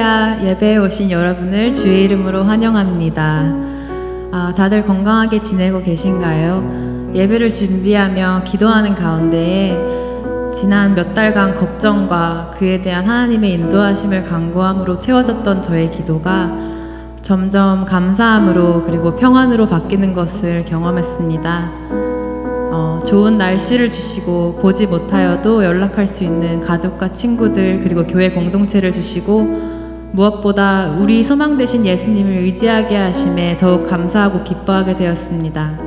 할렐루야, 예배에 오신 여러분을 주의 이름으로 환영합니다. 다들 건강하게 지내고 계신가요? 예배를 준비하며 기도하는 가운데에 지난 몇 달간 걱정과 그에 대한 하나님의 인도하심을 간구함으로 채워졌던 저의 기도가 점점 감사함으로 그리고 평안으로 바뀌는 것을 경험했습니다. 좋은 날씨를 주시고 보지 못하여도 연락할 수 있는 가족과 친구들 그리고 교회 공동체를 주시고 무엇보다 우리 소망 되신 예수님을 의지하게 하심에 더욱 감사하고 기뻐하게 되었습니다.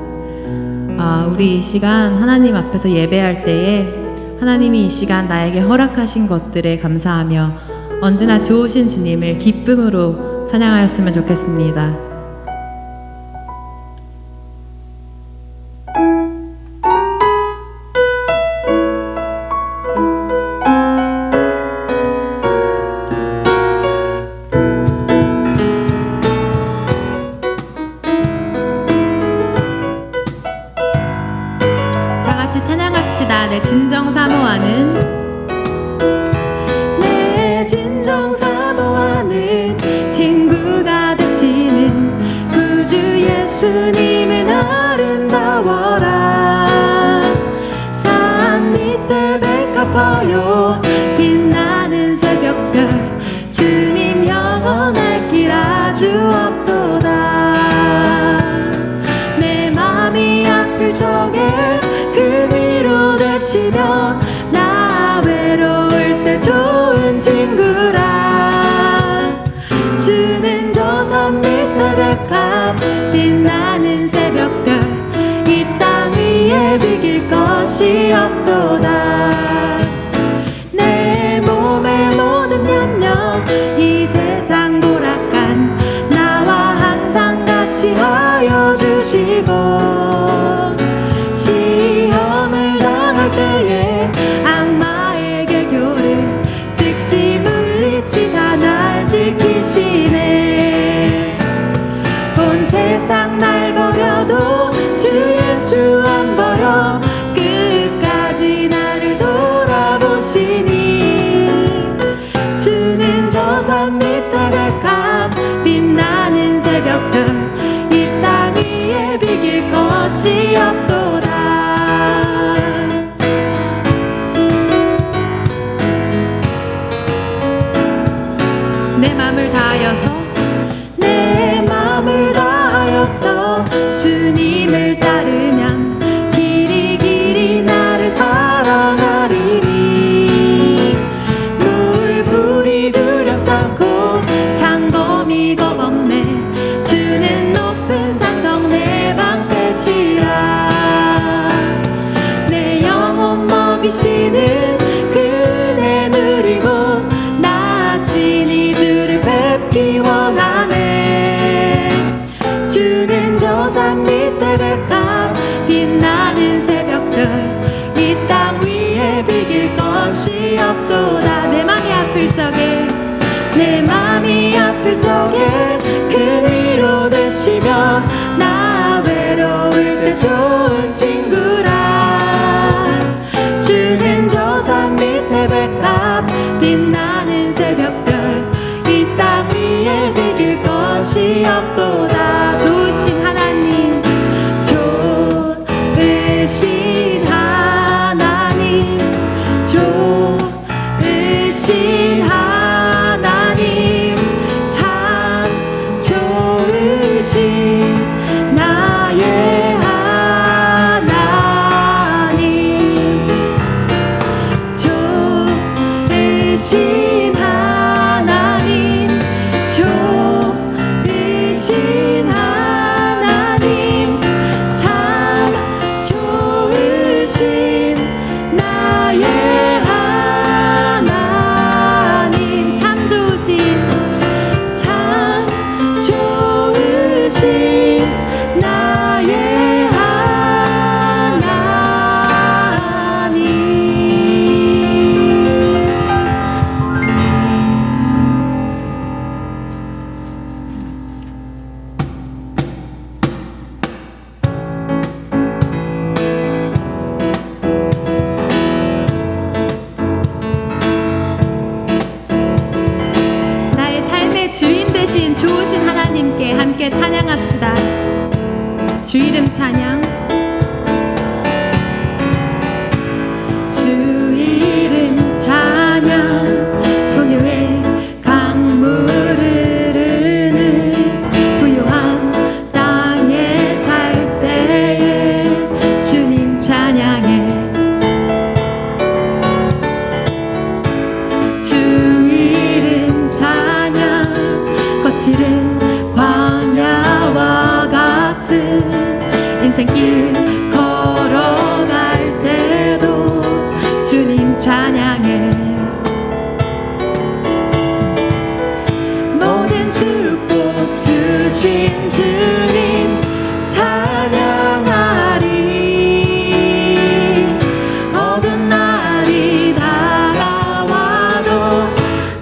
우리 이 시간 하나님 앞에서 예배할 때에 하나님이 이 시간 나에게 허락하신 것들에 감사하며 언제나 좋으신 주님을 기쁨으로 찬양하였으면 좋겠습니다. 찬양합시다. 내 진정 사모하는 내 진정 사모하는 친구가 되시는 구주 예수님은 아름다워라. 산 밑에 백합화요 빛나는 새벽별 주님 영원할 길 아주 없도다. 내 맘이 아플 적에 그 위로 되시며 나 외로울 때 좋은 친구라. 주는 저 산 밑에 백합 빛나는 새벽별 이 땅 위에 비길 것이 없도다. 내 몸의 모든 염려 이 세상 고락한 나와 항상 같이 하여 주시고 시험을 당할 때에 악마의 계교를 즉시 물리치사 날 지키시네. 온 세상 날 버려도 주 예수 안 버려 끝까지 나를 돌아보시니. 주는 저 산 밑에 백합 빛나는 새벽별 이 땅 위에 비길 것이 없도다. 내 맘을 다하여서 내 맘을 다하여서 주님을 따르면 길이 길이 나를 사랑하리니. 물불이 두렵지 않고 창검이 겁없네. 주는 높은 산성 내 방패시라. 내 영혼 먹이시는 그네 누리고 나 친히 주를 뵙기 원하네. 주는 저 산 밑에 백합 빛나는 새벽별 이 땅 위에 비길 것이 없도다. 내 맘이 아플 적에 내 맘이 아플 적에 그 위로 되시며 나 외로울 때 좋은 친구라. 주는 저 산 밑에 백합 빛나는 새벽별 이 땅 위에 비길 것이 없도다. 좋으신 하나님 좋으신 하나님 좋으신 하나님 참 좋으신 나의 하나님 좋으신 하나님 좋으신 하나님 참 좋으신 나의 하나님 참 좋으신 나의 하나님. 나의 삶 찬양합니다. 주 이름 찬양. 주 이름 찬양 풍요의 강물 흐르는 부요한 땅에 살 때에 주님 찬양해. 주 이름 찬양 거칠은 광야와 같은 인생길 걸어갈 때도 주님 찬양해. 모든 축복 주신 주님 찬양하리. 어두운 날이 다가와도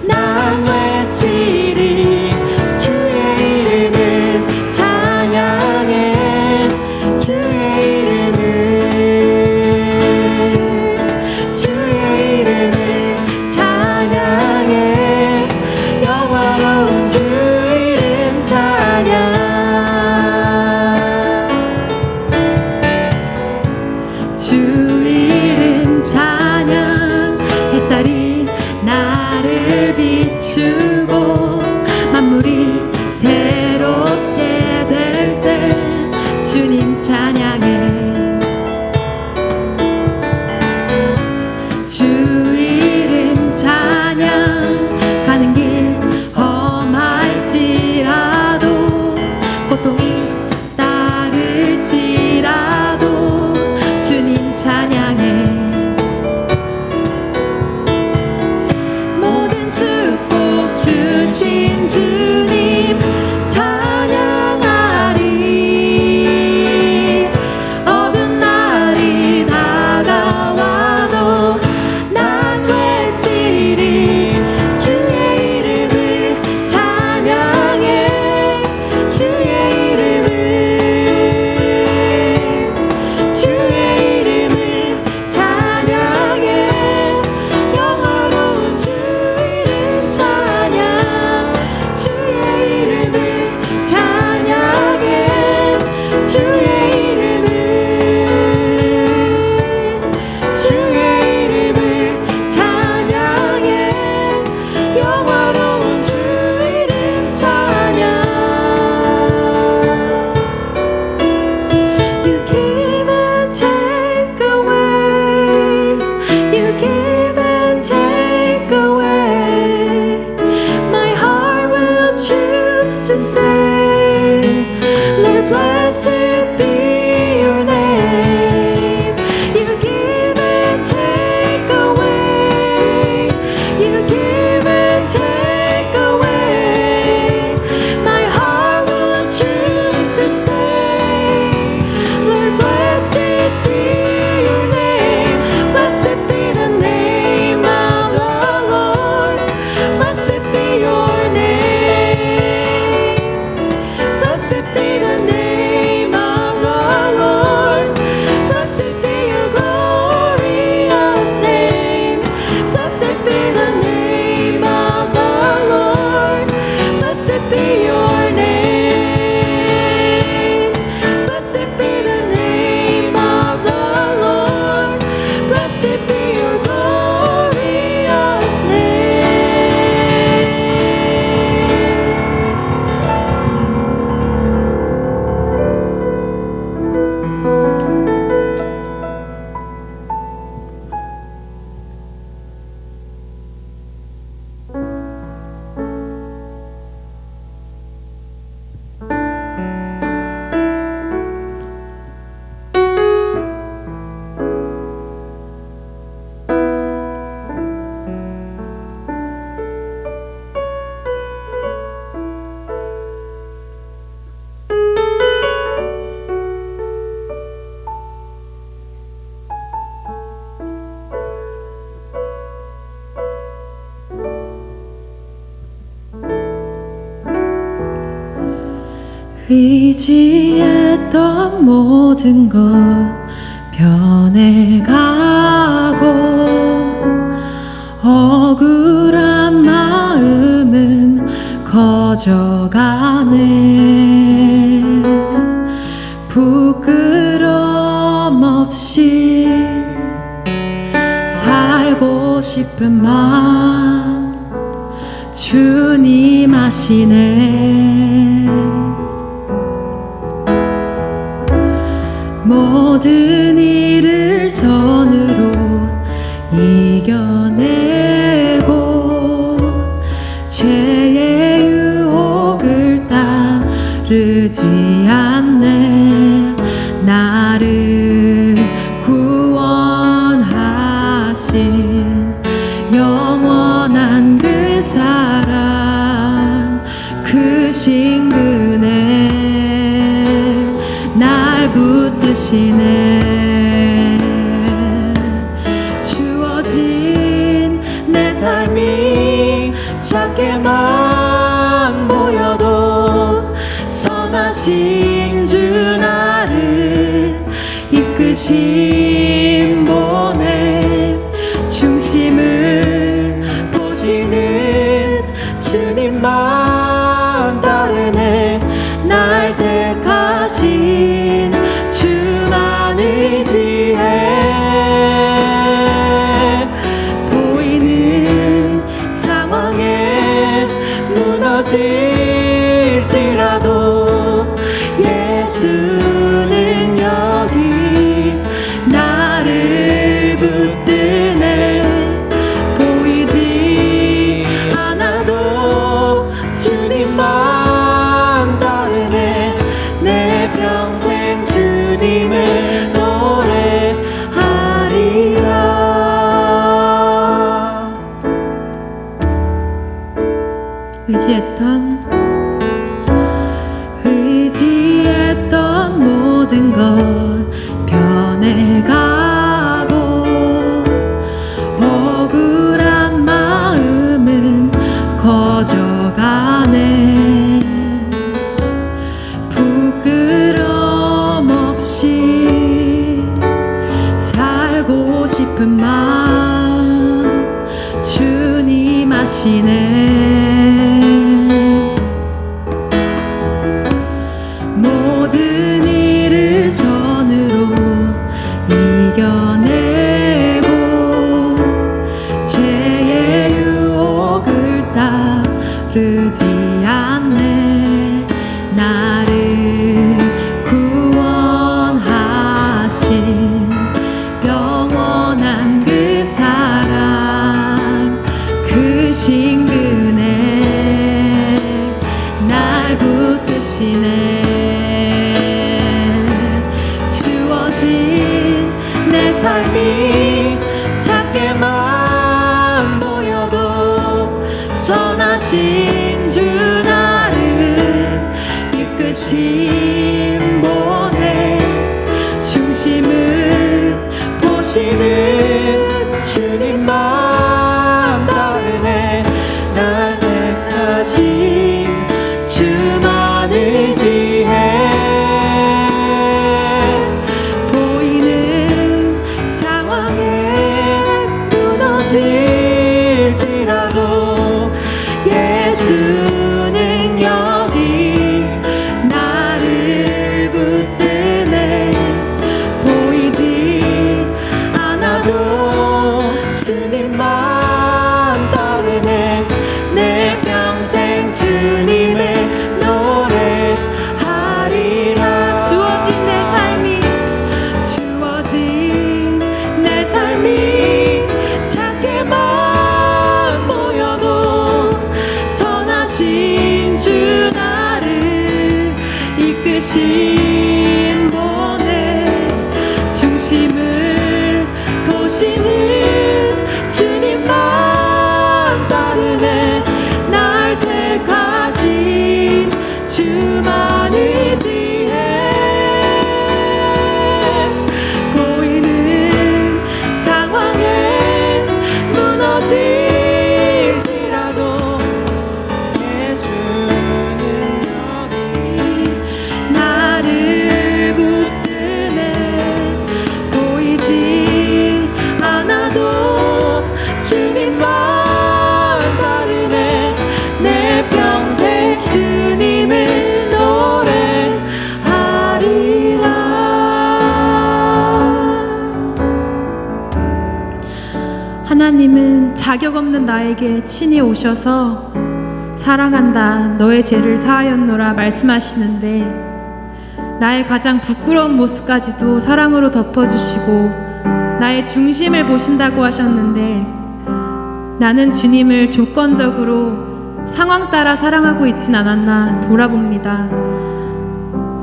난 외치리. 주의 이름을 찬양해. 주의 이름을 찬양해. 영화로운 주 이름 찬양. 주 이름 찬양. 햇살이 나를 비추고 만물이 새롭게 될 때 주님 찬양해. 주 이름 찬양. 가는 길 험할지라도 고통이 따를지라도 주님 찬양해. 모든 축복 주신 주님 찬양하리. 어두운 날이 다가와도 난 외치리. 주의 이름을 찬양해. 주의 이름을 찬양해. 영화로운 주 이름 찬양. 주의 이름을 찬양해. 주의 이름을 찬양해. 영화로운 주 이름 찬양. You give and take away. You give and take away. My heart will choose to say, Lord, blessed be your name. You give and take away. You give and take away. My heart will choose to say, Lord, blessed be your name. Blessed be the name of the Lord. Blessed be your name. Blessed be the name of the Lord. Blessed be your glorious name. Blessed be the name of the Lord. Blessed be your name. Blessed be the name of the Lord. Blessed be your glorious name. 의지했던 모든 것 변해가고 억울한 마음은 커져가네. 싶은 마음 주님 아시네. 모든 일을 선으로 이겨내고 죄의 유혹을 따르지 않네. 나를 구원하신 영원한 그 사랑 그 신근에 날 붙드시네. 주어진 내 삶이 작게만 보여도 선하신 주 나를 이끄신 보내. 중심을 보시는 주님만 다르네. 날 택하신 주만 의지해. 보이는 상황에 무너질지라도 예수는 여기 나를 붙드네. 보이지 않아도 주님만 다르네. 내 평생 주님을 노래하리라. 의지했던 모든 것 변해가고 억울한 마음은 커져가네. 부끄럼 없이 살고 싶은 마음 주님 아시네. 모든 일을 선으로 이겨내고 죄의 유혹을 따르지 않네. 나를 구원하신 영원한 그 사랑 그 신근에 날 붙드시네. 주어진 내 삶이 작게만 보여도 선하신 주 나를 이끄신 보내. 중심을 보시는 주님만 다르네. 날 택하신 주만 의지해. 보이는 상황에 무너질지라도 예수는 여기 나를 붙드네. 보이지 않아도 주님만 따르네. 내 평생 주님을 노래하리라. 주어진 내 삶이 작게만 보여도 선하신 주 나를 이끄신 보내. 중심을 보시는 주님만 따르네. 날 택하신 주만 의지해. 보이는 상황에 무너질지라도 예수는 여기 나를 하나님은 자격 없는 나에게 친히 오셔서 사랑한다, 너의 죄를 사하였노라 말씀하시는데, 나의 가장 부끄러운 모습까지도 사랑으로 덮어주시고 나의 중심을 보신다고 하셨는데, 나는 주님을 조건적으로 상황 따라 사랑하고 있진 않았나 돌아봅니다.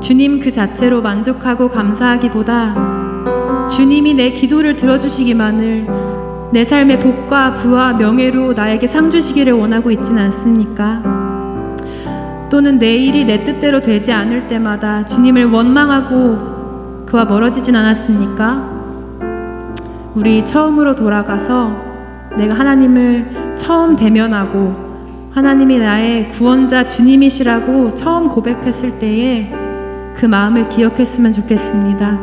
주님 그 자체로 만족하고 감사하기보다 주님이 내 기도를 들어주시기만을 내 삶의 복과 부와 명예로 나에게 상 주시기를 원하고 있진 않습니까? 또는 내 일이 내 뜻대로 되지 않을 때마다 주님을 원망하고 그와 멀어지진 않았습니까? 우리 처음으로 돌아가서 내가 하나님을 처음 대면하고 하나님이 나의 구원자 주님이시라고 처음 고백했을 때에 그 마음을 기억했으면 좋겠습니다.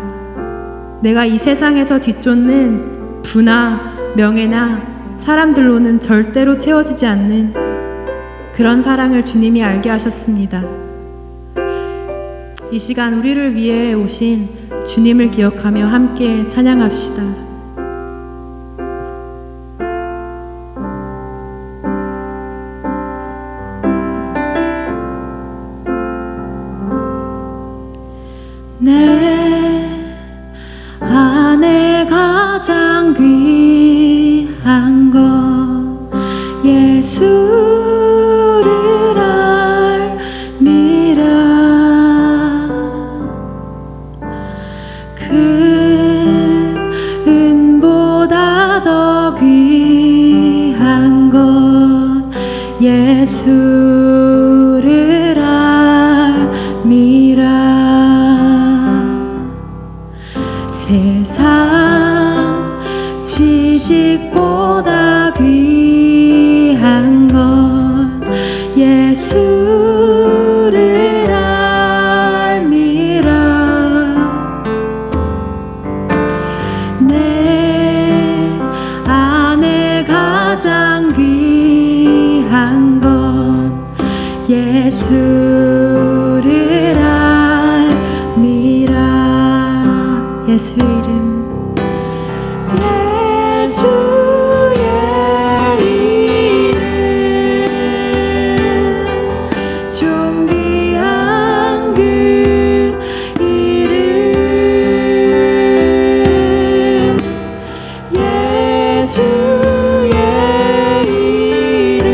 내가 이 세상에서 뒤쫓는 부나 명예나 사람들로는 절대로 채워지지 않는 그런 사랑을 주님이 알게 하셨습니다. 이 시간 우리를 위해 오신 주님을 기억하며 함께 찬양합시다. 내 안에 가장 귀한 것 예수를 알미라. 그 은보다 더 귀한 것 예수를 알미라. 세상 지식보다 귀한 것 예수를 알미라. 내 안에 가장 귀한 것 예수를 알미라. 예수 이름, 예수의 이름, 존귀한 그 이름, 예수의 이름,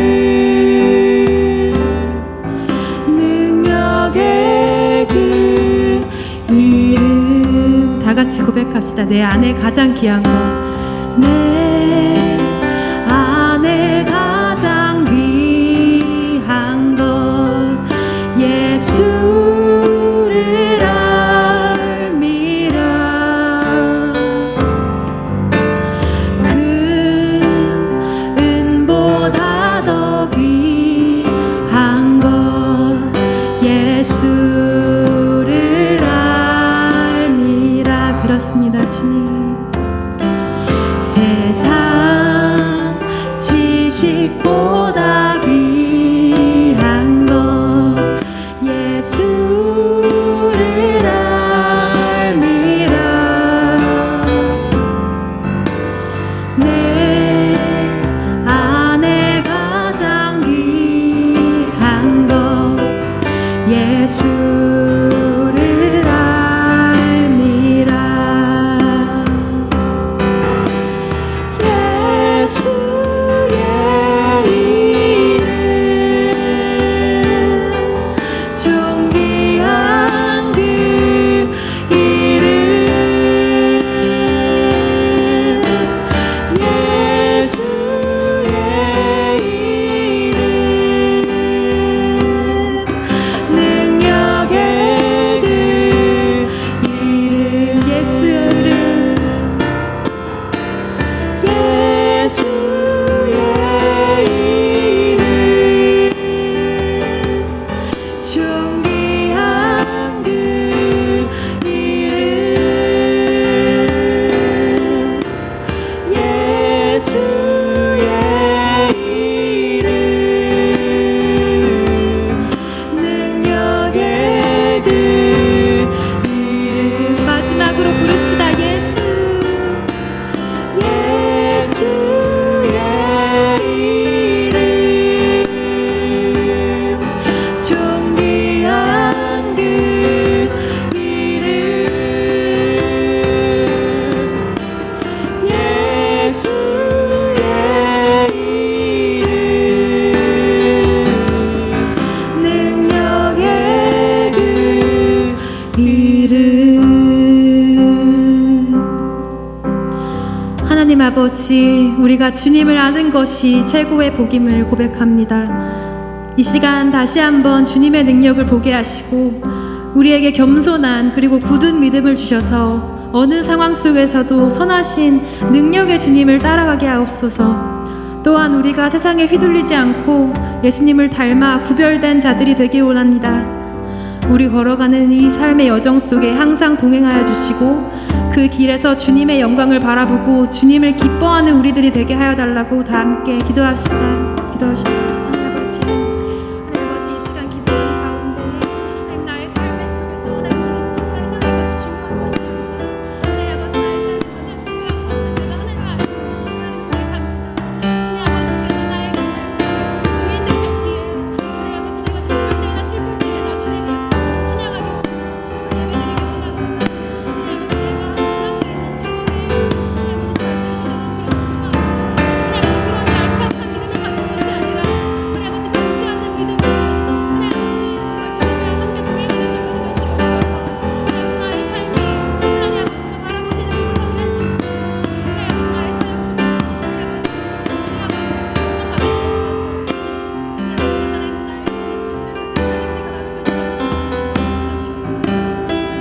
능력의 그 이름. 다 같이 고백합시다. 내 안에 가장 귀한 것, 내 안에 가장 귀한 것 예수를 알미라. 그 은보다 더 귀한 것 예수를 알미라. 그렇습니다, 주님. 세상 하나님 아버지, 우리가 주님을 아는 것이 최고의 복임을 고백합니다. 이 시간 다시 한번 주님의 능력을 보게 하시고 우리에게 겸손한 그리고 굳은 믿음을 주셔서 어느 상황 속에서도 선하신 능력의 주님을 따라가게 하옵소서. 또한 우리가 세상에 휘둘리지 않고 예수님을 닮아 구별된 자들이 되기 원합니다. 우리 걸어가는 이 삶의 여정 속에 항상 동행하여 주시고 그 길에서 주님의 영광을 바라보고 주님을 기뻐하는 우리들이 되게 하여 달라고 다 함께 기도합시다. 하나님 아버지, 이 시간 기도하는 가운데 하나님 나의 삶의 속에서 하나님 이 사는 것이 중요한 것이옵니다. 하나님 아버지, 나의 삶이 가장 중요한 것은 내가 하나님을 알고 있음을 하나님 고백합니다. 주님 아버지께서 나에게 삶의 주인 되셨기에 하나님 아버지, 내가 기쁠 때나 슬플 때나 주님을 찬양하기 원합니다. 주님을 예배드리기 원합니다. 하나님 아버지, 내가 원함도 있는 상황에 하나님 아버지 저지어 주는 그런 상황이 아니라 하나님 아버지 그런 얄팍한 믿음을 가진 것이 아니라 하나님 아버지 변치 않는 믿음으로 하나님 아버지 정말 주님을 함께 동행하는 자가 되게 주옵소서. 하나님 아버지 나의 삶이 하나님 아버지가 바라보시는 그곳에 일하시옵소서. 하나님 아버지 나의 사역 속에서 하나님 아버지 주님 아버지가 영광 받으시옵소서. 주님 아버지께서 나의 나의 주시는 그 뜻을 내가 나누게 주옵시고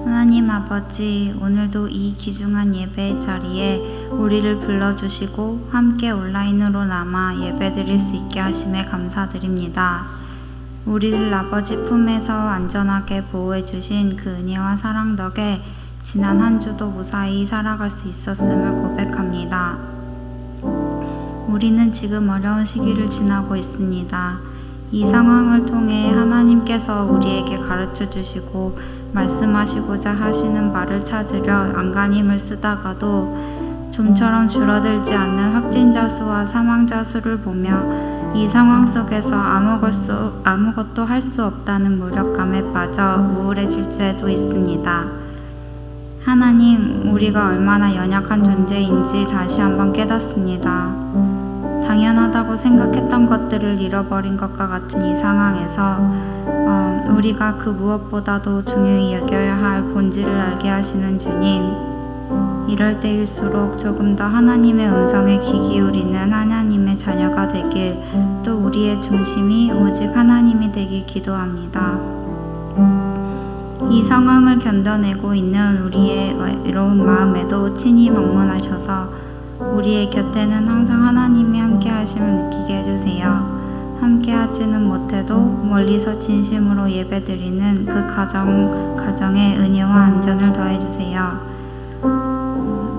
하나님 아버지, 오늘도 이 귀중한 예배의 자리에 우리를 불러주시고 함께 온라인으로 남아 예배드릴 수 있게 하심에 감사드립니다. 우리를 아버지 품에서 안전하게 보호해주신 그 은혜와 사랑 덕에 지난 한 주도 무사히 살아갈 수 있었음을 고백합니다. 우리는 지금 어려운 시기를 지나고 있습니다. 이 상황을 통해 하나님께서 우리에게 가르쳐 주시고 말씀하시고자 하시는 말을 찾으려 안간힘을 쓰다가도 좀처럼 줄어들지 않는 확진자 수와 사망자 수를 보며 이 상황 속에서 아무것도 할 수 없다는 무력감에 빠져 우울해질 때도 있습니다. 하나님, 우리가 얼마나 연약한 존재인지 다시 한번 깨닫습니다. 당연하다고 생각했던 것들을 잃어버린 것과 같은 이 상황에서 우리가 그 무엇보다도 중요히 여겨야 할 본질을 알게 하시는 주님, 이럴 때일수록 조금 더 하나님의 음성에 귀 기울이는 하나님의 자녀가 되길, 또 우리의 중심이 오직 하나님이 되길 기도합니다. 이 상황을 견뎌내고 있는 우리의 외로운 마음에도 친히 방문하셔서 우리의 곁에는 항상 하나님이 함께 하심을 느끼게 해주세요. 함께 하지는 못해도 멀리서 진심으로 예배드리는 그 가정에 은혜와 안전을 더해주세요.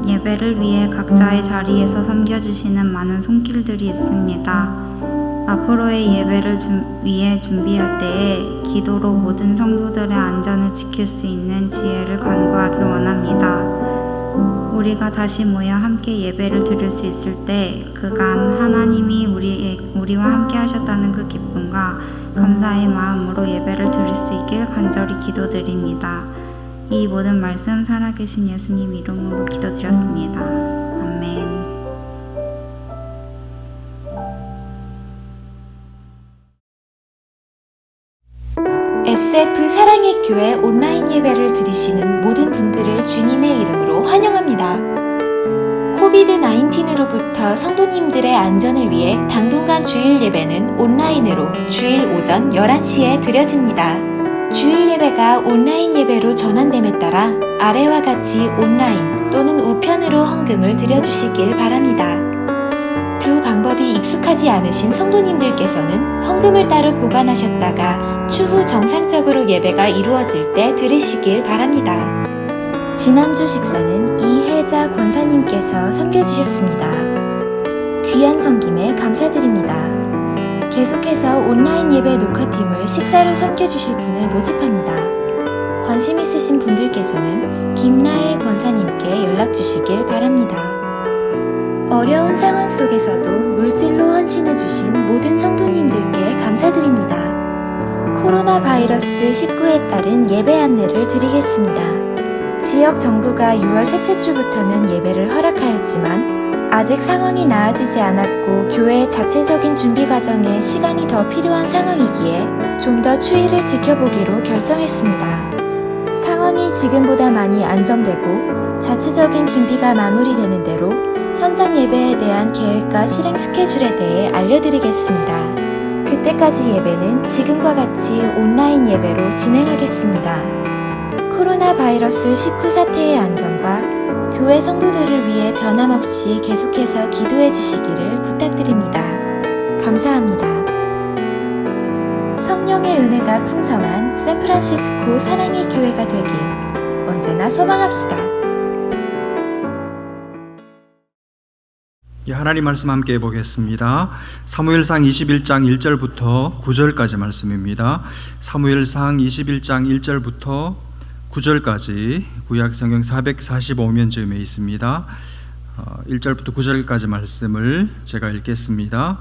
예배를 위해 각자의 자리에서 섬겨주시는 많은 손길들이 있습니다. 앞으로의 예배를 위해 준비할 때에 기도로 모든 성도들의 안전을 지킬 수 있는 지혜를 간구하길 원합니다. 우리가 다시 모여 함께 예배를 드릴 수 있을 때 그간 하나님이 우리와 함께 하셨다는 그 기쁨과 감사의 마음으로 예배를 드릴 수 있길 간절히 기도드립니다. 이 모든 말씀 살아계신 예수님 이름으로 기도드렸습니다. 아멘. SF 사랑의 교회 온라인 예배를 드리시는 모든 분들을 주님의 이름으로 환영합니다. 코비드-19으로부터 성도님들의 안전을 위해 당분간 주일 예배는 온라인으로 주일 오전 11시에 드려집니다. 주일 예배가 온라인 예배로 전환됨에 따라 아래와 같이 온라인 또는 우편으로 헌금을 드려주시길 바랍니다. 두 방법이 익숙하지 않으신 성도님들께서는 헌금을 따로 보관하셨다가 추후 정상적으로 예배가 이루어질 때 드리시길 바랍니다. 지난주 식사는 이혜자 권사님께서 섬겨주셨습니다. 귀한 섬김에 감사드립니다. 계속해서 온라인 예배 녹화팀을 식사로 섬겨주실 분을 모집합니다. 관심 있으신 분들께서는 김나혜 권사님께 연락주시길 바랍니다. 어려운 상황 속에서도 물질로 헌신해주신 모든 성도님들께 감사드립니다. 코로나 바이러스 19에 따른 예배 안내를 드리겠습니다. 지역 정부가 6월 셋째 주부터는 예배를 허락하였지만 아직 상황이 나아지지 않았고 교회의 자체적인 준비 과정에 시간이 더 필요한 상황이기에 좀 더 추이를 지켜보기로 결정했습니다. 상황이 지금보다 많이 안정되고 자체적인 준비가 마무리되는 대로 현장 예배에 대한 계획과 실행 스케줄에 대해 알려드리겠습니다. 그때까지 예배는 지금과 같이 온라인 예배로 진행하겠습니다. 코로나 바이러스 19 사태의 안전과 교회 성도들을 위해 변함없이 계속해서 기도해 주시기를 부탁드립니다. 감사합니다. 성령의 은혜가 풍성한 샌프란시스코 사랑의 교회가 되길 언제나 소망합시다. 하나님 말씀 함께 보겠습니다. 사무엘상 21장 1절부터 9절까지 말씀입니다. 사무엘상 21장 1절부터 9절까지 구약성경 445면쯤에 있습니다. 1절부터 9절까지 말씀을 제가 읽겠습니다.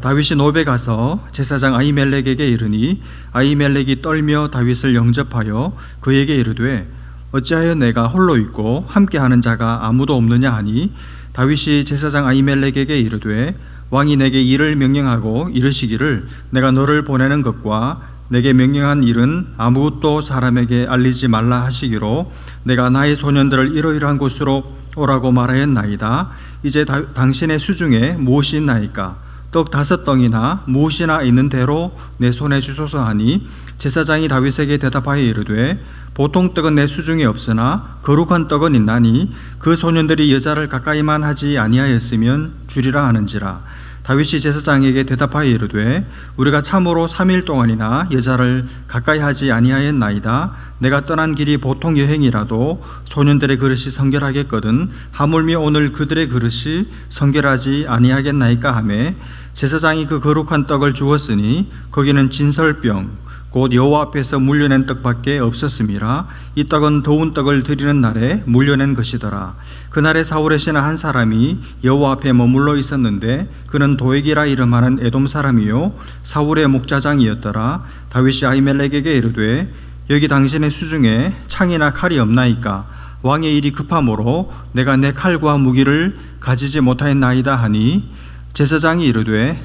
다윗이 노베 가서 제사장 아히멜렉에게 이르니 아히멜렉이 떨며 다윗을 영접하여 그에게 이르되 어찌하여 내가 홀로 있고 함께하는 자가 아무도 없느냐 하니 다윗이 제사장 아히멜렉에게 이르되 왕이 내게 일을 명령하고 이르시기를 내가 너를 보내는 것과 내게 명령한 일은 아무것도 사람에게 알리지 말라 하시기로 내가 나의 소년들을 이러이러한 곳으로 오라고 말하였나이다. 이제 당신의 수중에 무엇이 있나이까? 떡 5덩이나 무엇이나 있는 대로 내 손에 주소서 하니 제사장이 다윗에게 대답하여 이르되 보통 떡은 내 수중에 없으나 거룩한 떡은 있나니 그 소년들이 여자를 가까이만 하지 아니하였으면 주리라 하는지라. 다윗이 제사장에게 대답하여 이르되 우리가 참으로 3일 동안이나 여자를 가까이 하지 아니하였나이다. 내가 떠난 길이 보통 여행이라도 소년들의 그릇이 성결하겠거든 하물며 오늘 그들의 그릇이 성결하지 아니하겠나이까 하매 제사장이 그 거룩한 떡을 주었으니 거기는 진설병 곧 여호와 앞에서 물려낸 떡밖에 없었음이라. 이 떡은 더운 떡을 드리는 날에 물려낸 것이더라. 그날에 사울의 신하 한 사람이 여호와 앞에 머물러 있었는데 그는 도액이라 이름하는 에돔 사람이요 사울의 목자장이었더라. 다윗이 아히멜렉에게 이르되 여기 당신의 수중에 창이나 칼이 없나이까? 왕의 일이 급함으로 내가 내 칼과 무기를 가지지 못하였나이다 하니 제사장이 이르되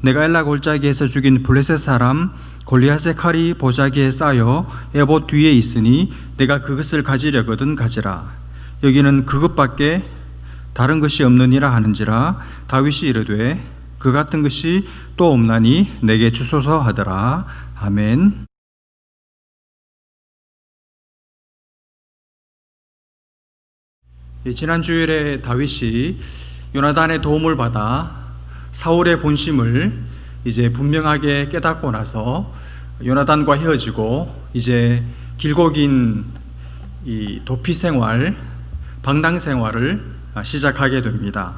내가 엘라 골짜기에서 죽인 블레셋 사람 골리앗의 칼이 보자기에 쌓여 에봇 뒤에 있으니 내가 그것을 가지려거든 가지라. 여기는 그것밖에 다른 것이 없느니라 하는지라. 다윗이 이르되 그 같은 것이 또 없나니 내게 주소서 하더라. 아멘. 지난 주일에 다윗이 요나단의 도움을 받아 사울의 본심을 이제 분명하게 깨닫고 나서 요나단과 헤어지고 이제 길고 긴 이 도피 생활, 방랑 생활을 시작하게 됩니다.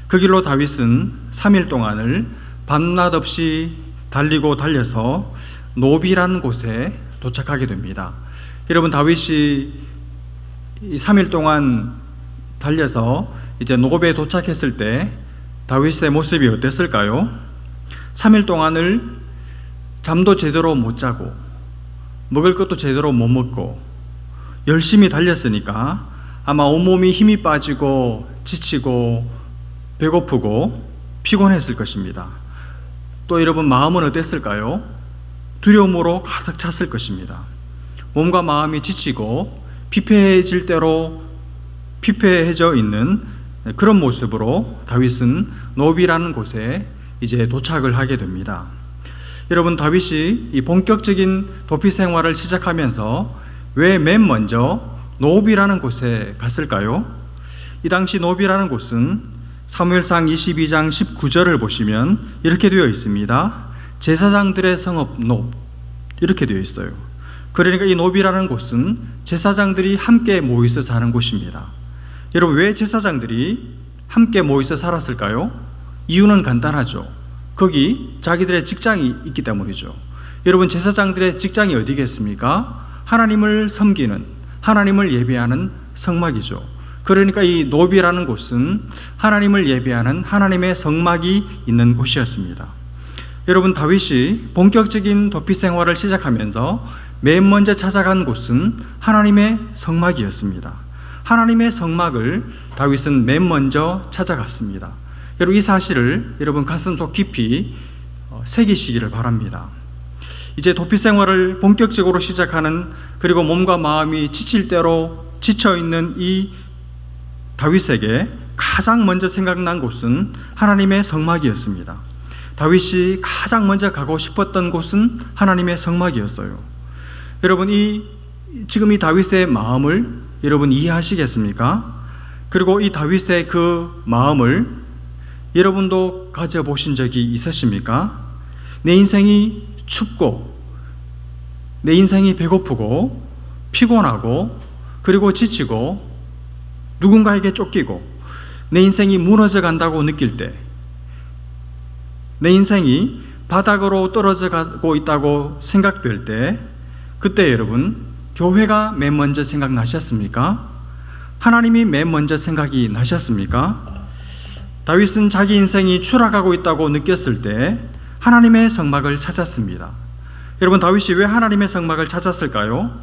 그 길로 다윗은 3일 동안을 밤낮 없이 달리고 달려서 노비라는 곳에 도착하게 됩니다. 여러분, 다윗이 3일 동안 달려서 이제 노베에 도착했을 때 다윗의 모습이 어땠을까요? 3일 동안을 잠도 제대로 못 자고 먹을 것도 제대로 못 먹고 열심히 달렸으니까 아마 온몸이 힘이 빠지고 지치고 배고프고 피곤했을 것입니다. 또 여러분, 마음은 어땠을까요? 두려움으로 가득 찼을 것입니다. 몸과 마음이 지치고 피폐해질 대로 피폐해져 있는 그런 모습으로 다윗은 노비라는 곳에 이제 도착을 하게 됩니다. 여러분, 다윗이 이 본격적인 도피 생활을 시작하면서 왜 맨 먼저 노비라는 곳에 갔을까요? 이 당시 노비라는 곳은 사무엘상 22장 19절을 보시면 이렇게 되어 있습니다. 제사장들의 성읍 노, 이렇게 되어 있어요. 그러니까 이 노비라는 곳은 제사장들이 함께 모여서 사는 곳입니다. 여러분, 왜 제사장들이 함께 모여서 살았을까요? 이유는 간단하죠. 거기 자기들의 직장이 있기 때문이죠. 여러분, 제사장들의 직장이 어디겠습니까? 하나님을 섬기는, 하나님을 예배하는 성막이죠. 그러니까 이 노비라는 곳은 하나님을 예배하는 하나님의 성막이 있는 곳이었습니다. 여러분, 다윗이 본격적인 도피 생활을 시작하면서 맨 먼저 찾아간 곳은 하나님의 성막이었습니다. 하나님의 성막을 다윗은 맨 먼저 찾아갔습니다. 여러분, 이 사실을 여러분 가슴속 깊이 새기시기를 바랍니다. 이제 도피 생활을 본격적으로 시작하는, 그리고 몸과 마음이 지칠 대로 지쳐있는 이 다윗에게 가장 먼저 생각난 곳은 하나님의 성막이었습니다. 다윗이 가장 먼저 가고 싶었던 곳은 하나님의 성막이었어요. 여러분, 지금 이 다윗의 마음을 여러분 이해하시겠습니까? 그리고 이 다윗의 그 마음을 여러분도 가져보신 적이 있으십니까? 내 인생이 춥고, 내 인생이 배고프고, 피곤하고, 그리고 지치고, 누군가에게 쫓기고, 내 인생이 무너져 간다고 느낄 때, 내 인생이 바닥으로 떨어져 가고 있다고 생각될 때, 그때 여러분, 교회가 맨 먼저 생각나셨습니까? 하나님이 맨 먼저 생각이 나셨습니까? 다윗은 자기 인생이 추락하고 있다고 느꼈을 때 하나님의 성막을 찾았습니다. 여러분, 다윗이 왜 하나님의 성막을 찾았을까요?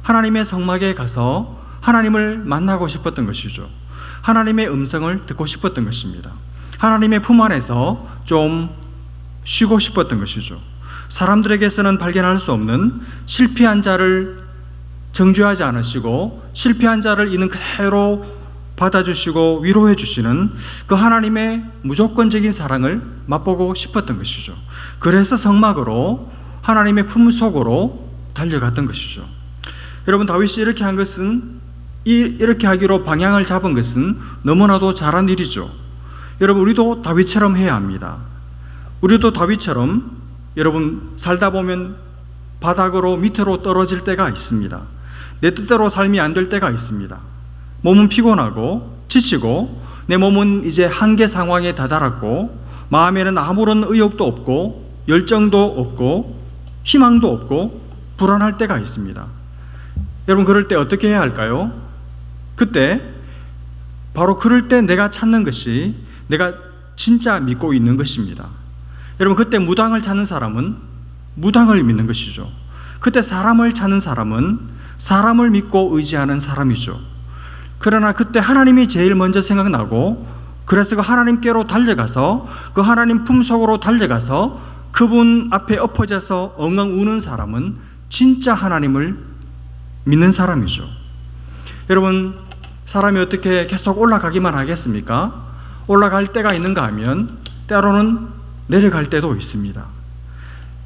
하나님의 성막에 가서 하나님을 만나고 싶었던 것이죠. 하나님의 음성을 듣고 싶었던 것입니다. 하나님의 품 안에서 좀 쉬고 싶었던 것이죠. 사람들에게서는 발견할 수 없는 실패한 자를 정죄하지 않으시고, 실패한 자를 있는 그대로 받아주시고 위로해 주시는 그 하나님의 무조건적인 사랑을 맛보고 싶었던 것이죠. 그래서 성막으로, 하나님의 품 속으로 달려갔던 것이죠. 여러분, 다윗이 이렇게 한 것은, 이렇게 하기로 방향을 잡은 것은 너무나도 잘한 일이죠. 여러분, 우리도 다윗처럼 해야 합니다. 우리도 다윗처럼 여러분 살다 보면 바닥으로 밑으로 떨어질 때가 있습니다. 내 뜻대로 삶이 안 될 때가 있습니다. 몸은 피곤하고 지치고, 내 몸은 이제 한계 상황에 다다랐고, 마음에는 아무런 의욕도 없고, 열정도 없고, 희망도 없고, 불안할 때가 있습니다. 여러분, 그럴 때 어떻게 해야 할까요? 그때, 바로 그럴 때 내가 찾는 것이 내가 진짜 믿고 있는 것입니다. 여러분, 그때 무당을 찾는 사람은 무당을 믿는 것이죠. 그때 사람을 찾는 사람은 사람을 믿고 의지하는 사람이죠. 그러나 그때 하나님이 제일 먼저 생각나고, 그래서 그 하나님께로 달려가서, 그 하나님 품속으로 달려가서 그분 앞에 엎어져서 엉엉 우는 사람은 진짜 하나님을 믿는 사람이죠. 여러분, 사람이 어떻게 계속 올라가기만 하겠습니까? 올라갈 때가 있는가 하면 때로는 내려갈 때도 있습니다.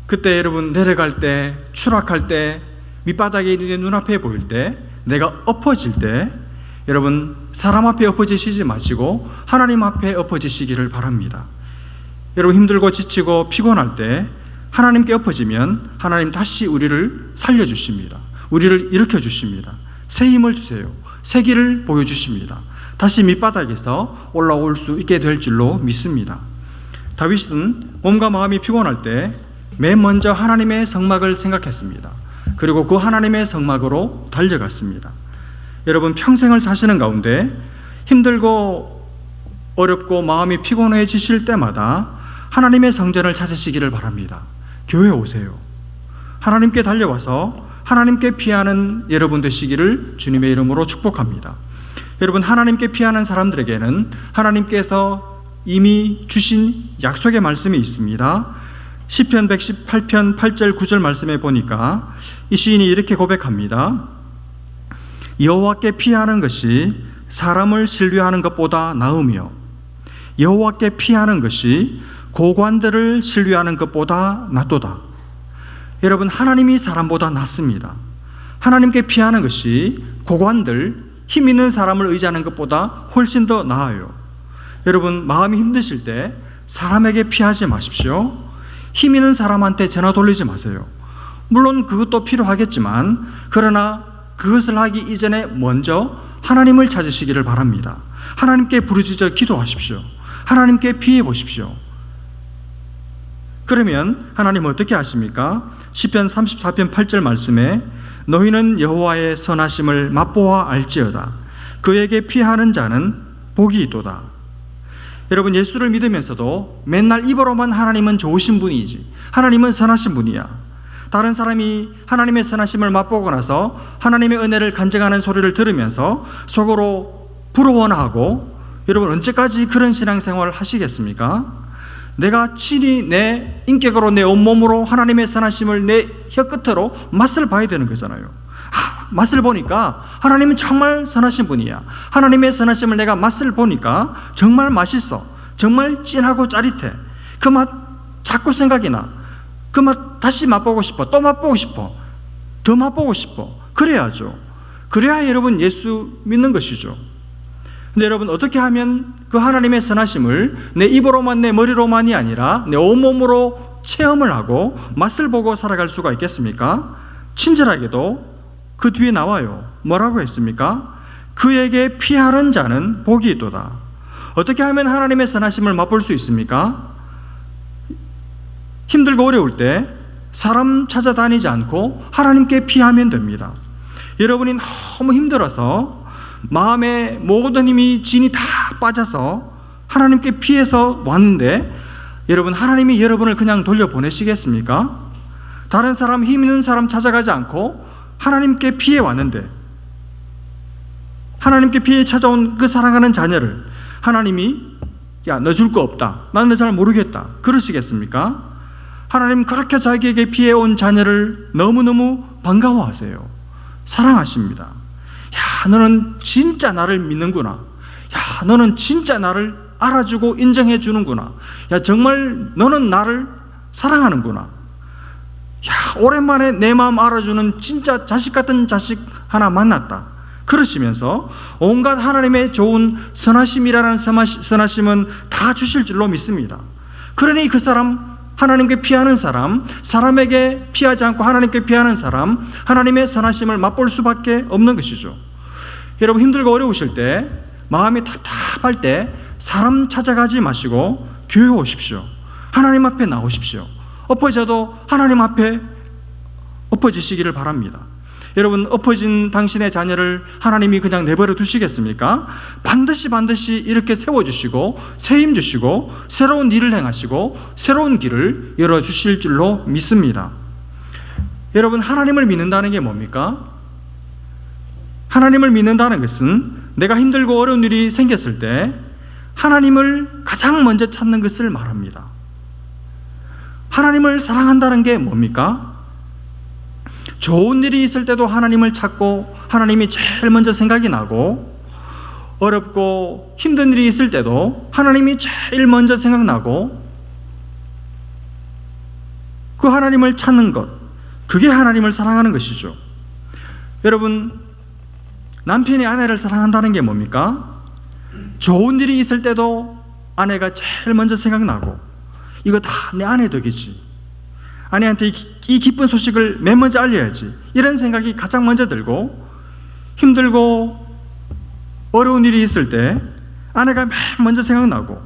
그때 여러분, 내려갈 때, 추락할 때, 밑바닥에 있는 눈앞에 보일 때, 내가 엎어질 때, 여러분, 사람 앞에 엎어지시지 마시고 하나님 앞에 엎어지시기를 바랍니다. 여러분, 힘들고 지치고 피곤할 때 하나님께 엎어지면 하나님 다시 우리를 살려주십니다. 우리를 일으켜주십니다. 새 힘을 주세요. 새 길을 보여주십니다. 다시 밑바닥에서 올라올 수 있게 될 줄로 믿습니다. 다윗은 몸과 마음이 피곤할 때 맨 먼저 하나님의 성막을 생각했습니다. 그리고 그 하나님의 성막으로 달려갔습니다. 여러분, 평생을 사시는 가운데 힘들고 어렵고 마음이 피곤해지실 때마다 하나님의 성전을 찾으시기를 바랍니다. 교회 오세요. 하나님께 달려와서 하나님께 피하는 여러분 되시기를 주님의 이름으로 축복합니다. 여러분, 하나님께 피하는 사람들에게는 하나님께서 이미 주신 약속의 말씀이 있습니다. 시편 118편 8절 9절 말씀에 보니까 이 시인이 이렇게 고백합니다. 여호와께 피하는 것이 사람을 신뢰하는 것보다 나으며, 여호와께 피하는 것이 고관들을 신뢰하는 것보다 낫도다. 여러분, 하나님이 사람보다 낫습니다. 하나님께 피하는 것이 고관들, 힘 있는 사람을 의지하는 것보다 훨씬 더 나아요. 여러분, 마음이 힘드실 때 사람에게 피하지 마십시오. 힘 있는 사람한테 전화 돌리지 마세요. 물론 그것도 필요하겠지만, 그러나 그것을 하기 이전에 먼저 하나님을 찾으시기를 바랍니다. 하나님께 부르짖어 기도하십시오. 하나님께 피해 보십시오. 그러면 하나님 어떻게 하십니까? 시편 34편 8절 말씀에 너희는 여호와의 선하심을 맛보아 알지어다. 그에게 피하는 자는 복이 있도다. 여러분, 예수를 믿으면서도 맨날 입으로만 하나님은 좋으신 분이지, 하나님은 선하신 분이야, 다른 사람이 하나님의 선하심을 맛보고 나서 하나님의 은혜를 간증하는 소리를 들으면서 속으로 부러워나 하고, 여러분 언제까지 그런 신앙생활을 하시겠습니까? 내가 친히 내 인격으로 내 온몸으로 하나님의 선하심을 내 혀끝으로 맛을 봐야 되는 거잖아요. 맛을 보니까 하나님은 정말 선하신 분이야. 하나님의 선하심을 내가 맛을 보니까 정말 맛있어. 정말 진하고 짜릿해. 그 맛 자꾸 생각이 나. 그 맛 다시 맛보고 싶어. 또 맛보고 싶어. 더 맛보고 싶어. 그래야죠. 그래야 여러분 예수 믿는 것이죠. 근데 여러분 어떻게 하면 그 하나님의 선하심을 내 입으로만 내 머리로만이 아니라 내 온몸으로 체험을 하고 맛을 보고 살아갈 수가 있겠습니까? 친절하게도 그 뒤에 나와요. 뭐라고 했습니까? 그에게 피하는 자는 복이 있도다. 어떻게 하면 하나님의 선하심을 맛볼 수 있습니까? 힘들고 어려울 때 사람 찾아다니지 않고 하나님께 피하면 됩니다. 여러분이 너무 힘들어서 마음에 모든 힘이 진이 다 빠져서 하나님께 피해서 왔는데, 여러분 하나님이 여러분을 그냥 돌려보내시겠습니까? 다른 사람, 힘 있는 사람 찾아가지 않고 하나님께 피해 왔는데, 하나님께 피해 찾아온 그 사랑하는 자녀를 하나님이 야, 너 줄 거 없다, 나는 너 잘 모르겠다, 그러시겠습니까? 하나님 그렇게 자기에게 피해 온 자녀를 너무너무 반가워하세요. 사랑하십니다. 야, 너는 진짜 나를 믿는구나. 야, 너는 진짜 나를 알아주고 인정해 주는구나. 야, 정말 너는 나를 사랑하는구나. 야, 오랜만에 내 마음 알아주는 진짜 자식 같은 자식 하나 만났다. 그러시면서 온갖 하나님의 좋은 선하심이라는 선하심은 다 주실 줄로 믿습니다. 그러니 그 사람, 하나님께 피하는 사람, 사람에게 피하지 않고 하나님께 피하는 사람, 하나님의 선하심을 맛볼 수밖에 없는 것이죠. 여러분 힘들고 어려우실 때, 마음이 답답할 때 사람 찾아가지 마시고 교회 오십시오. 하나님 앞에 나오십시오. 엎어져도 하나님 앞에 엎어지시기를 바랍니다. 여러분 엎어진 당신의 자녀를 하나님이 그냥 내버려 두시겠습니까? 반드시 이렇게 세워주시고 세임 주시고 새로운 일을 행하시고 새로운 길을 열어주실 줄로 믿습니다. 여러분 하나님을 믿는다는 게 뭡니까? 하나님을 믿는다는 것은 내가 힘들고 어려운 일이 생겼을 때 하나님을 가장 먼저 찾는 것을 말합니다. 하나님을 사랑한다는 게 뭡니까? 좋은 일이 있을 때도 하나님을 찾고 하나님이 제일 먼저 생각이 나고, 어렵고 힘든 일이 있을 때도 하나님이 제일 먼저 생각나고, 그 하나님을 찾는 것, 그게 하나님을 사랑하는 것이죠. 여러분 남편이 아내를 사랑한다는 게 뭡니까? 좋은 일이 있을 때도 아내가 제일 먼저 생각나고, 이거 다 내 아내 덕이지, 아내한테 이 기쁜 소식을 맨 먼저 알려야지, 이런 생각이 가장 먼저 들고, 힘들고 어려운 일이 있을 때 아내가 맨 먼저 생각나고,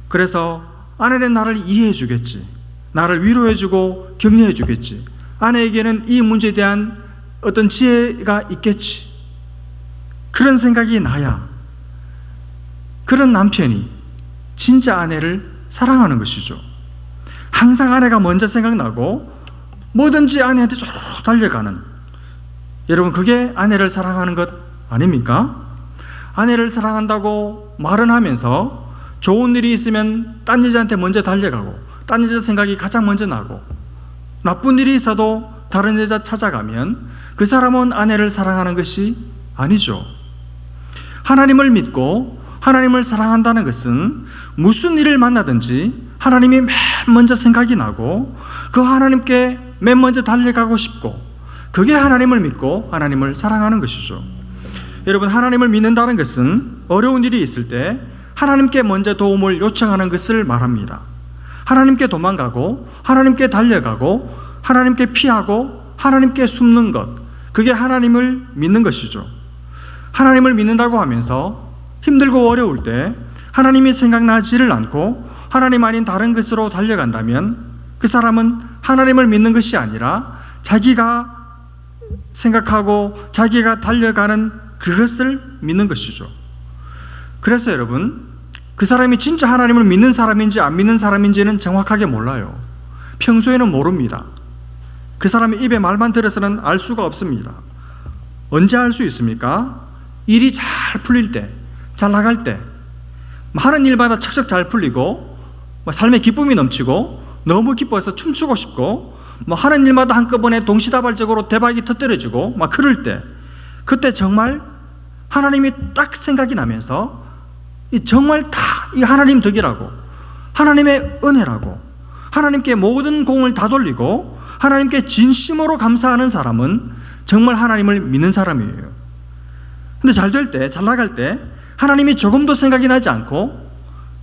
그래서 아내는 나를 이해해 주겠지, 나를 위로해 주고 격려해 주겠지, 아내에게는 이 문제에 대한 어떤 지혜가 있겠지, 그런 생각이 나야 그런 남편이 진짜 아내를 사랑하는 것이죠. 항상 아내가 먼저 생각나고 뭐든지 아내한테 쭉 달려가는, 여러분 그게 아내를 사랑하는 것 아닙니까? 아내를 사랑한다고 말은 하면서 좋은 일이 있으면 딴 여자한테 먼저 달려가고 딴 여자 생각이 가장 먼저 나고, 나쁜 일이 있어도 다른 여자 찾아가면 그 사람은 아내를 사랑하는 것이 아니죠. 하나님을 믿고 하나님을 사랑한다는 것은 무슨 일을 만나든지 하나님이 맨 먼저 생각이 나고 그 하나님께 맨 먼저 달려가고 싶고, 그게 하나님을 믿고 하나님을 사랑하는 것이죠. 여러분 하나님을 믿는다는 것은 어려운 일이 있을 때 하나님께 먼저 도움을 요청하는 것을 말합니다. 하나님께 도망가고 하나님께 달려가고 하나님께 피하고 하나님께 숨는 것, 그게 하나님을 믿는 것이죠. 하나님을 믿는다고 하면서 힘들고 어려울 때 하나님이 생각나지를 않고 하나님 아닌 다른 것으로 달려간다면 그 사람은 하나님을 믿는 것이 아니라 자기가 생각하고 자기가 달려가는 그것을 믿는 것이죠. 그래서 여러분 그 사람이 진짜 하나님을 믿는 사람인지 안 믿는 사람인지는 정확하게 몰라요. 평소에는 모릅니다. 그 사람의 입에 말만 들어서는 알 수가 없습니다. 언제 알 수 있습니까? 일이 잘 풀릴 때, 잘 나갈 때, 하는 일마다 척척 잘 풀리고 삶의 기쁨이 넘치고 너무 기뻐서 춤추고 싶고 하는 일마다 한꺼번에 동시다발적으로 대박이 터뜨려지고 그럴 때, 그때 정말 하나님이 딱 생각이 나면서 정말 다 이 하나님 덕이라고, 하나님의 은혜라고, 하나님께 모든 공을 다 돌리고 하나님께 진심으로 감사하는 사람은 정말 하나님을 믿는 사람이에요. 근데 잘 될 때, 잘 나갈 때 하나님이 조금도 생각이 나지 않고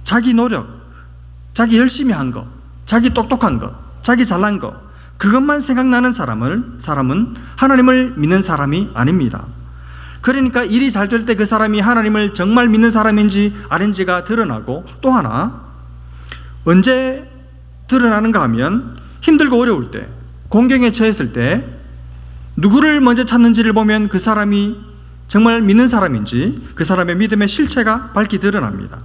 자기 노력, 자기 열심히 한 거, 자기 똑똑한 거, 자기 잘난 거, 그것만 생각나는 사람은 하나님을 믿는 사람이 아닙니다. 그러니까 일이 잘 될 때 그 사람이 하나님을 정말 믿는 사람인지 아닌지가 드러나고, 또 하나 언제 드러나는가 하면 힘들고 어려울 때, 공경에 처했을 때 누구를 먼저 찾는지를 보면 그 사람이 정말 믿는 사람인지 그 사람의 믿음의 실체가 밝히 드러납니다.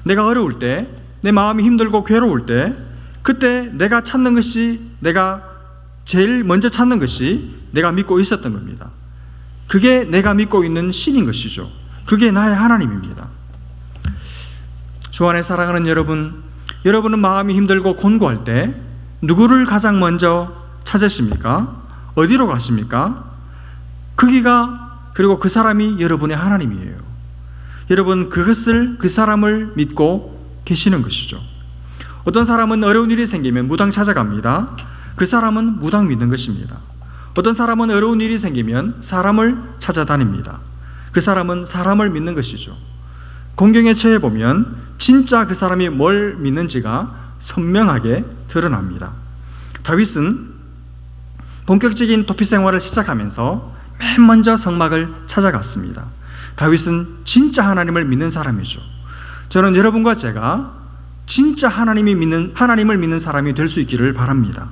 내가 어려울 때, 내 마음이 힘들고 괴로울 때, 그때 내가 찾는 것이, 내가 제일 먼저 찾는 것이 내가 믿고 있었던 겁니다. 그게 내가 믿고 있는 신인 것이죠. 그게 나의 하나님입니다. 주 안에 사랑하는 여러분, 여러분은 마음이 힘들고 곤고할 때 누구를 가장 먼저 찾으십니까? 어디로 가십니까? 그리고 그 사람이 여러분의 하나님이에요. 여러분, 그 사람을 믿고 계시는 것이죠. 어떤 사람은 어려운 일이 생기면 무당 찾아갑니다. 그 사람은 무당 믿는 것입니다. 어떤 사람은 어려운 일이 생기면 사람을 찾아다닙니다. 그 사람은 사람을 믿는 것이죠. 공경에 처해 보면 진짜 그 사람이 뭘 믿는지가 선명하게 드러납니다. 다윗은 본격적인 도피 생활을 시작하면서 맨 먼저 성막을 찾아갔습니다. 다윗은 진짜 하나님을 믿는 사람이죠. 저는 여러분과 제가 진짜 하나님을 믿는 사람이 될 수 있기를 바랍니다.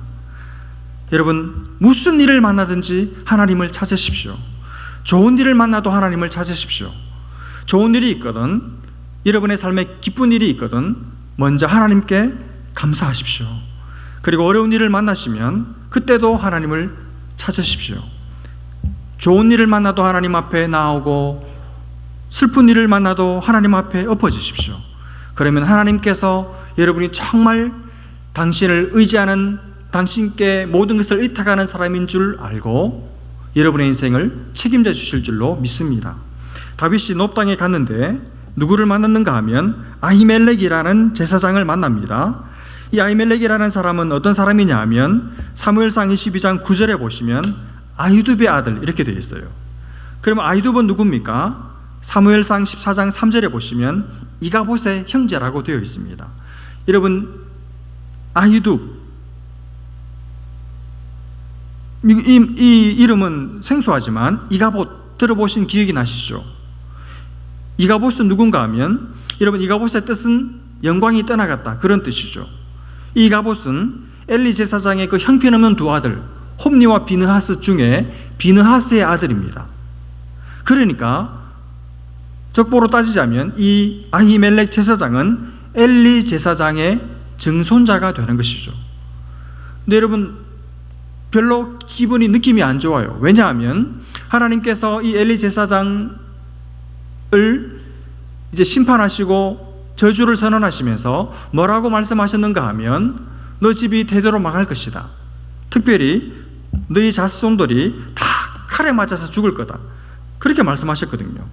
여러분, 무슨 일을 만나든지 하나님을 찾으십시오. 좋은 일을 만나도 하나님을 찾으십시오. 좋은 일이 있거든, 여러분의 삶에 기쁜 일이 있거든, 먼저 하나님께 감사하십시오. 그리고 어려운 일을 만나시면 그때도 하나님을 찾으십시오. 좋은 일을 만나도 하나님 앞에 나오고 슬픈 일을 만나도 하나님 앞에 엎어지십시오. 그러면 하나님께서 여러분이 정말 당신을 의지하는, 당신께 모든 것을 의탁하는 사람인 줄 알고 여러분의 인생을 책임져 주실 줄로 믿습니다. 다윗이 놉당에 갔는데 누구를 만났는가 하면 아히멜렉이라는 제사장을 만납니다. 이 아히멜렉이라는 사람은 어떤 사람이냐 하면 사무엘상 22장 9절에 보시면 아히두베의 아들 이렇게 되어 있어요. 그러면 아히두베는 누굽니까? 사무엘상 14장 3절에 보시면 이가봇의 형제라고 되어 있습니다. 여러분, 아히두베, 이 이름은 생소하지만 이가봇 들어보신 기억이 나시죠? 이가봇은 누군가 하면, 여러분, 이가봇의 뜻은 영광이 떠나갔다, 그런 뜻이죠. 이 이가봇은 엘리 제사장의 그 형편없는 두 아들 홈니와 비느하스 중에 비느하스의 아들입니다. 그러니까 적보로 따지자면 이 아히멜렉 제사장은 엘리 제사장의 증손자가 되는 것이죠. 근데 여러분, 별로 느낌이 안 좋아요. 왜냐하면 하나님께서 이 엘리 제사장을 이제 심판하시고 저주를 선언하시면서 뭐라고 말씀하셨는가 하면 너 집이 대대로 망할 것이다. 특별히 너희 자손들이 다 칼에 맞아서 죽을 거다. 그렇게 말씀하셨거든요.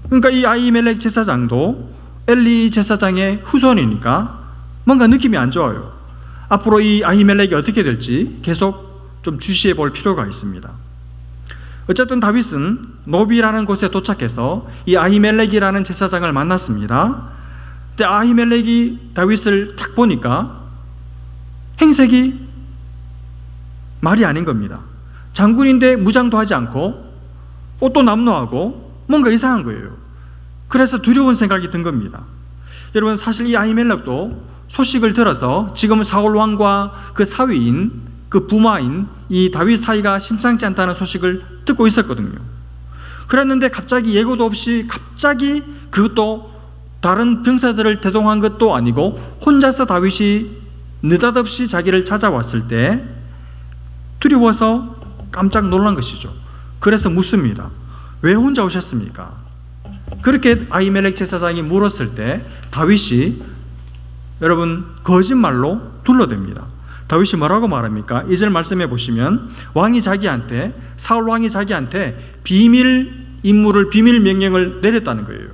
그러니까 이 아히멜렉 제사장도 엘리 제사장의 후손이니까 뭔가 느낌이 안 좋아요. 앞으로 이 아히멜렉이 어떻게 될지 계속 좀 주시해 볼 필요가 있습니다. 어쨌든 다윗은 노비라는 곳에 도착해서 이 아히멜렉이라는 제사장을 만났습니다. 근데 아히멜렉이 다윗을 딱 보니까 행색이 말이 아닌 겁니다. 장군인데 무장도 하지 않고 옷도 남루하고 뭔가 이상한 거예요. 그래서 두려운 생각이 든 겁니다. 여러분, 사실 이 아히멜렉도 소식을 들어서 지금 사울 왕과 그 사위인, 그 부마인 이 다윗 사이가 심상치 않다는 소식을 듣고 있었거든요. 그랬는데 갑자기 예고도 없이 갑자기 그것도 다른 병사들을 대동한 것도 아니고 혼자서 다윗이 느닷없이 자기를 찾아왔을 때 두려워서 깜짝 놀란 것이죠. 그래서 묻습니다. 왜 혼자 오셨습니까? 그렇게 아히멜렉 제사장이 물었을 때 다윗이 여러분 거짓말로 둘러댑니다. 다윗이 뭐라고 말합니까? 2절 말씀해 보시면 사울 왕이 자기한테 비밀 임무를 비밀 명령을 내렸다는 거예요.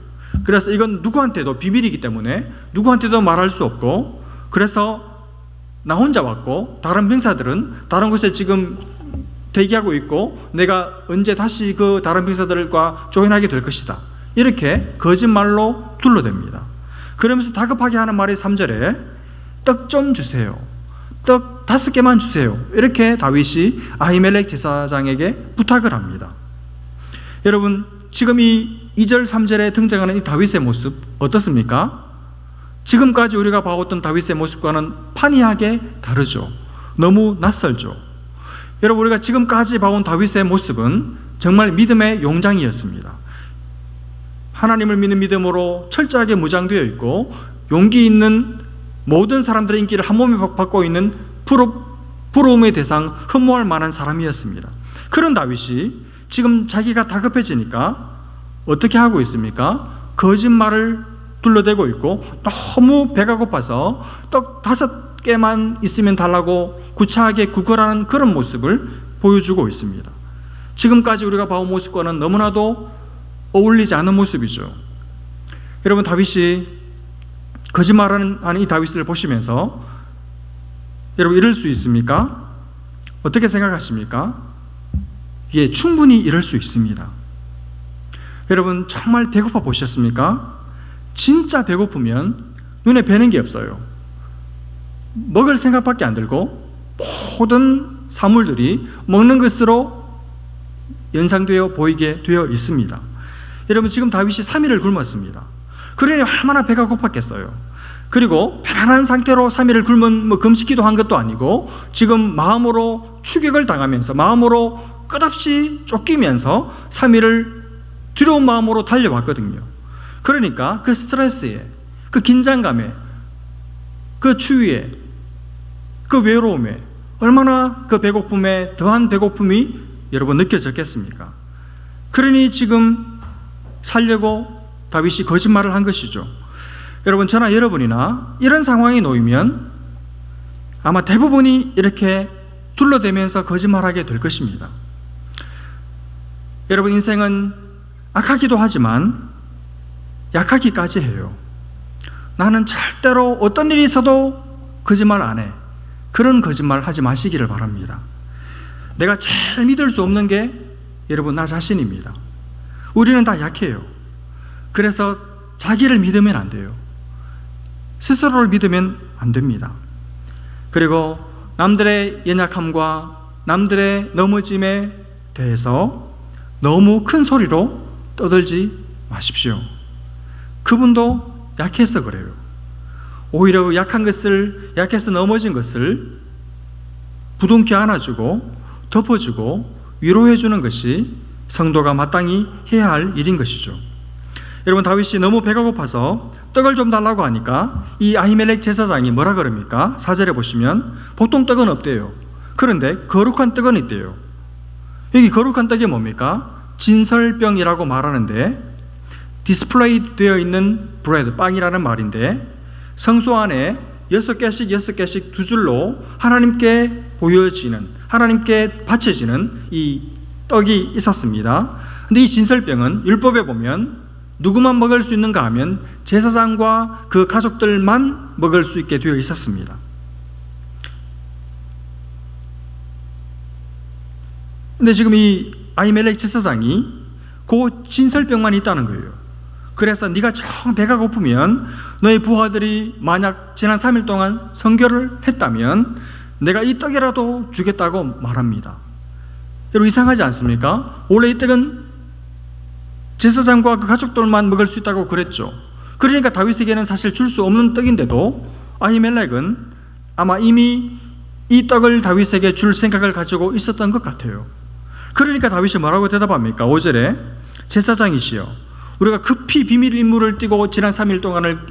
그래서 이건 누구한테도 비밀이기 때문에 누구한테도 말할 수 없고, 그래서 나 혼자 왔고 다른 병사들은 다른 곳에 지금 대기하고 있고 내가 언제 다시 그 다른 병사들과 조인하게 될 것이다. 이렇게 거짓말로 둘러댑니다. 그러면서 다급하게 하는 말이 3절에 떡 좀 주세요. 떡 5개만 주세요. 이렇게 다윗이 아히멜렉 제사장에게 부탁을 합니다. 여러분, 지금 이 2절 3절에 등장하는 이 다윗의 모습 어떻습니까? 지금까지 우리가 봐왔던 다윗의 모습과는 판이하게 다르죠. 너무 낯설죠. 여러분, 우리가 지금까지 봐온 다윗의 모습은 정말 믿음의 용장이었습니다. 하나님을 믿는 믿음으로 철저하게 무장되어 있고 용기 있는 모든 사람들의 인기를 한 몸에 받고 있는 부러움의 대상, 흠모할 만한 사람이었습니다. 그런 다윗이 지금 자기가 다급해지니까 어떻게 하고 있습니까? 거짓말을 둘러대고 있고 너무 배가 고파서 떡 5개만 있으면 달라고 구차하게 구걸하는 그런 모습을 보여주고 있습니다. 지금까지 우리가 봐온 모습과는 너무나도 어울리지 않은 모습이죠. 여러분, 다윗이 거짓말하는 이 다윗을 보시면서 여러분 이럴 수 있습니까? 어떻게 생각하십니까? 예, 충분히 이럴 수 있습니다. 여러분, 정말 배고파 보셨습니까? 진짜 배고프면 눈에 뵈는 게 없어요. 먹을 생각밖에 안 들고 모든 사물들이 먹는 것으로 연상되어 보이게 되어 있습니다. 여러분, 지금 다윗이 3일을 굶었습니다. 그러니 얼마나 배가 고팠겠어요. 그리고 편안한 상태로 3일을 굶은 금식기도 한 것도 아니고 지금 마음으로 추격을 당하면서 마음으로 끝없이 쫓기면서 3일을 두려운 마음으로 달려왔거든요. 그러니까 그 스트레스에, 그 긴장감에, 그 추위에, 그 외로움에 얼마나 그 배고픔에 더한 배고픔이 여러분 느껴졌겠습니까? 그러니 지금 살려고 다윗이 거짓말을 한 것이죠. 여러분, 저나 여러분이나 이런 상황에 놓이면 아마 대부분이 이렇게 둘러대면서 거짓말하게 될 것입니다. 여러분, 인생은 악하기도 하지만 약하기까지 해요. 나는 절대로 어떤 일이 있어도 거짓말 안 해. 그런 거짓말 하지 마시기를 바랍니다. 내가 제일 믿을 수 없는 게 여러분 나 자신입니다. 우리는 다 약해요. 그래서 자기를 믿으면 안 돼요. 스스로를 믿으면 안 됩니다. 그리고 남들의 연약함과 남들의 넘어짐에 대해서 너무 큰 소리로 떠들지 마십시오. 그분도 약해서 그래요. 오히려 약해서 넘어진 것을 부둥켜 안아주고 덮어주고 위로해주는 것이 성도가 마땅히 해야 할 일인 것이죠. 여러분, 다윗이 너무 배가 고파서 떡을 좀 달라고 하니까 이 아히멜렉 제사장이 뭐라 그럽니까? 4절에 보시면 보통 떡은 없대요. 그런데 거룩한 떡은 있대요. 여기 거룩한 떡이 뭡니까? 진설병이라고 말하는데 디스플레이 되어 있는 브레드, 빵이라는 말인데 성소 안에 6개씩 두 줄로 하나님께 보여지는, 하나님께 바쳐지는 이 떡이 있었습니다. 근데 이 진설병은 율법에 보면 누구만 먹을 수 있는가 하면 제사장과 그 가족들만 먹을 수 있게 되어 있었습니다. 근데 지금 이 아히멜렉 제사장이 그 진설병만 있다는 거예요. 그래서 네가 정 배가 고프면 너희 부하들이 만약 지난 3일 동안 선교를 했다면 내가 이 떡이라도 주겠다고 말합니다. 여러분, 이상하지 않습니까? 원래 이 떡은 제사장과 그 가족들만 먹을 수 있다고 그랬죠. 그러니까 다윗에게는 사실 줄 수 없는 떡인데도 아히멜렉은 아마 이미 이 떡을 다윗에게 줄 생각을 가지고 있었던 것 같아요. 그러니까 다윗이 뭐라고 대답합니까? 5절에 제사장이시여, 우리가 급히 비밀 임무를 띠고 지난 3일 동안을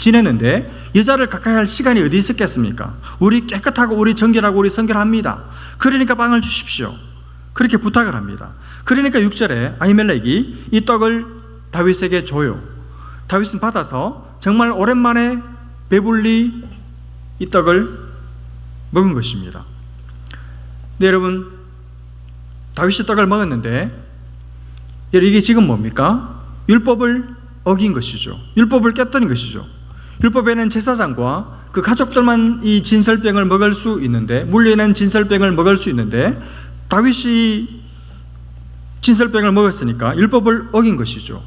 지냈는데 여자를 가까이 할 시간이 어디 있었겠습니까? 우리 깨끗하고 우리 정결하고 우리 성결합니다. 그러니까 빵을 주십시오. 그렇게 부탁을 합니다. 그러니까 6절에 아히멜렉이 이 떡을 다윗에게 줘요. 다윗은 받아서 정말 오랜만에 배불리 이 떡을 먹은 것입니다. 네, 여러분, 다윗이 떡을 먹었는데 이게 지금 뭡니까? 율법을 어긴 것이죠. 율법을 깼던 것이죠. 율법에는 제사장과 그 가족들만 이 진설병을 먹을 수 있는데, 물리는 진설병을 먹을 수 있는데 다윗이 진설병을 먹었으니까 율법을 어긴 것이죠.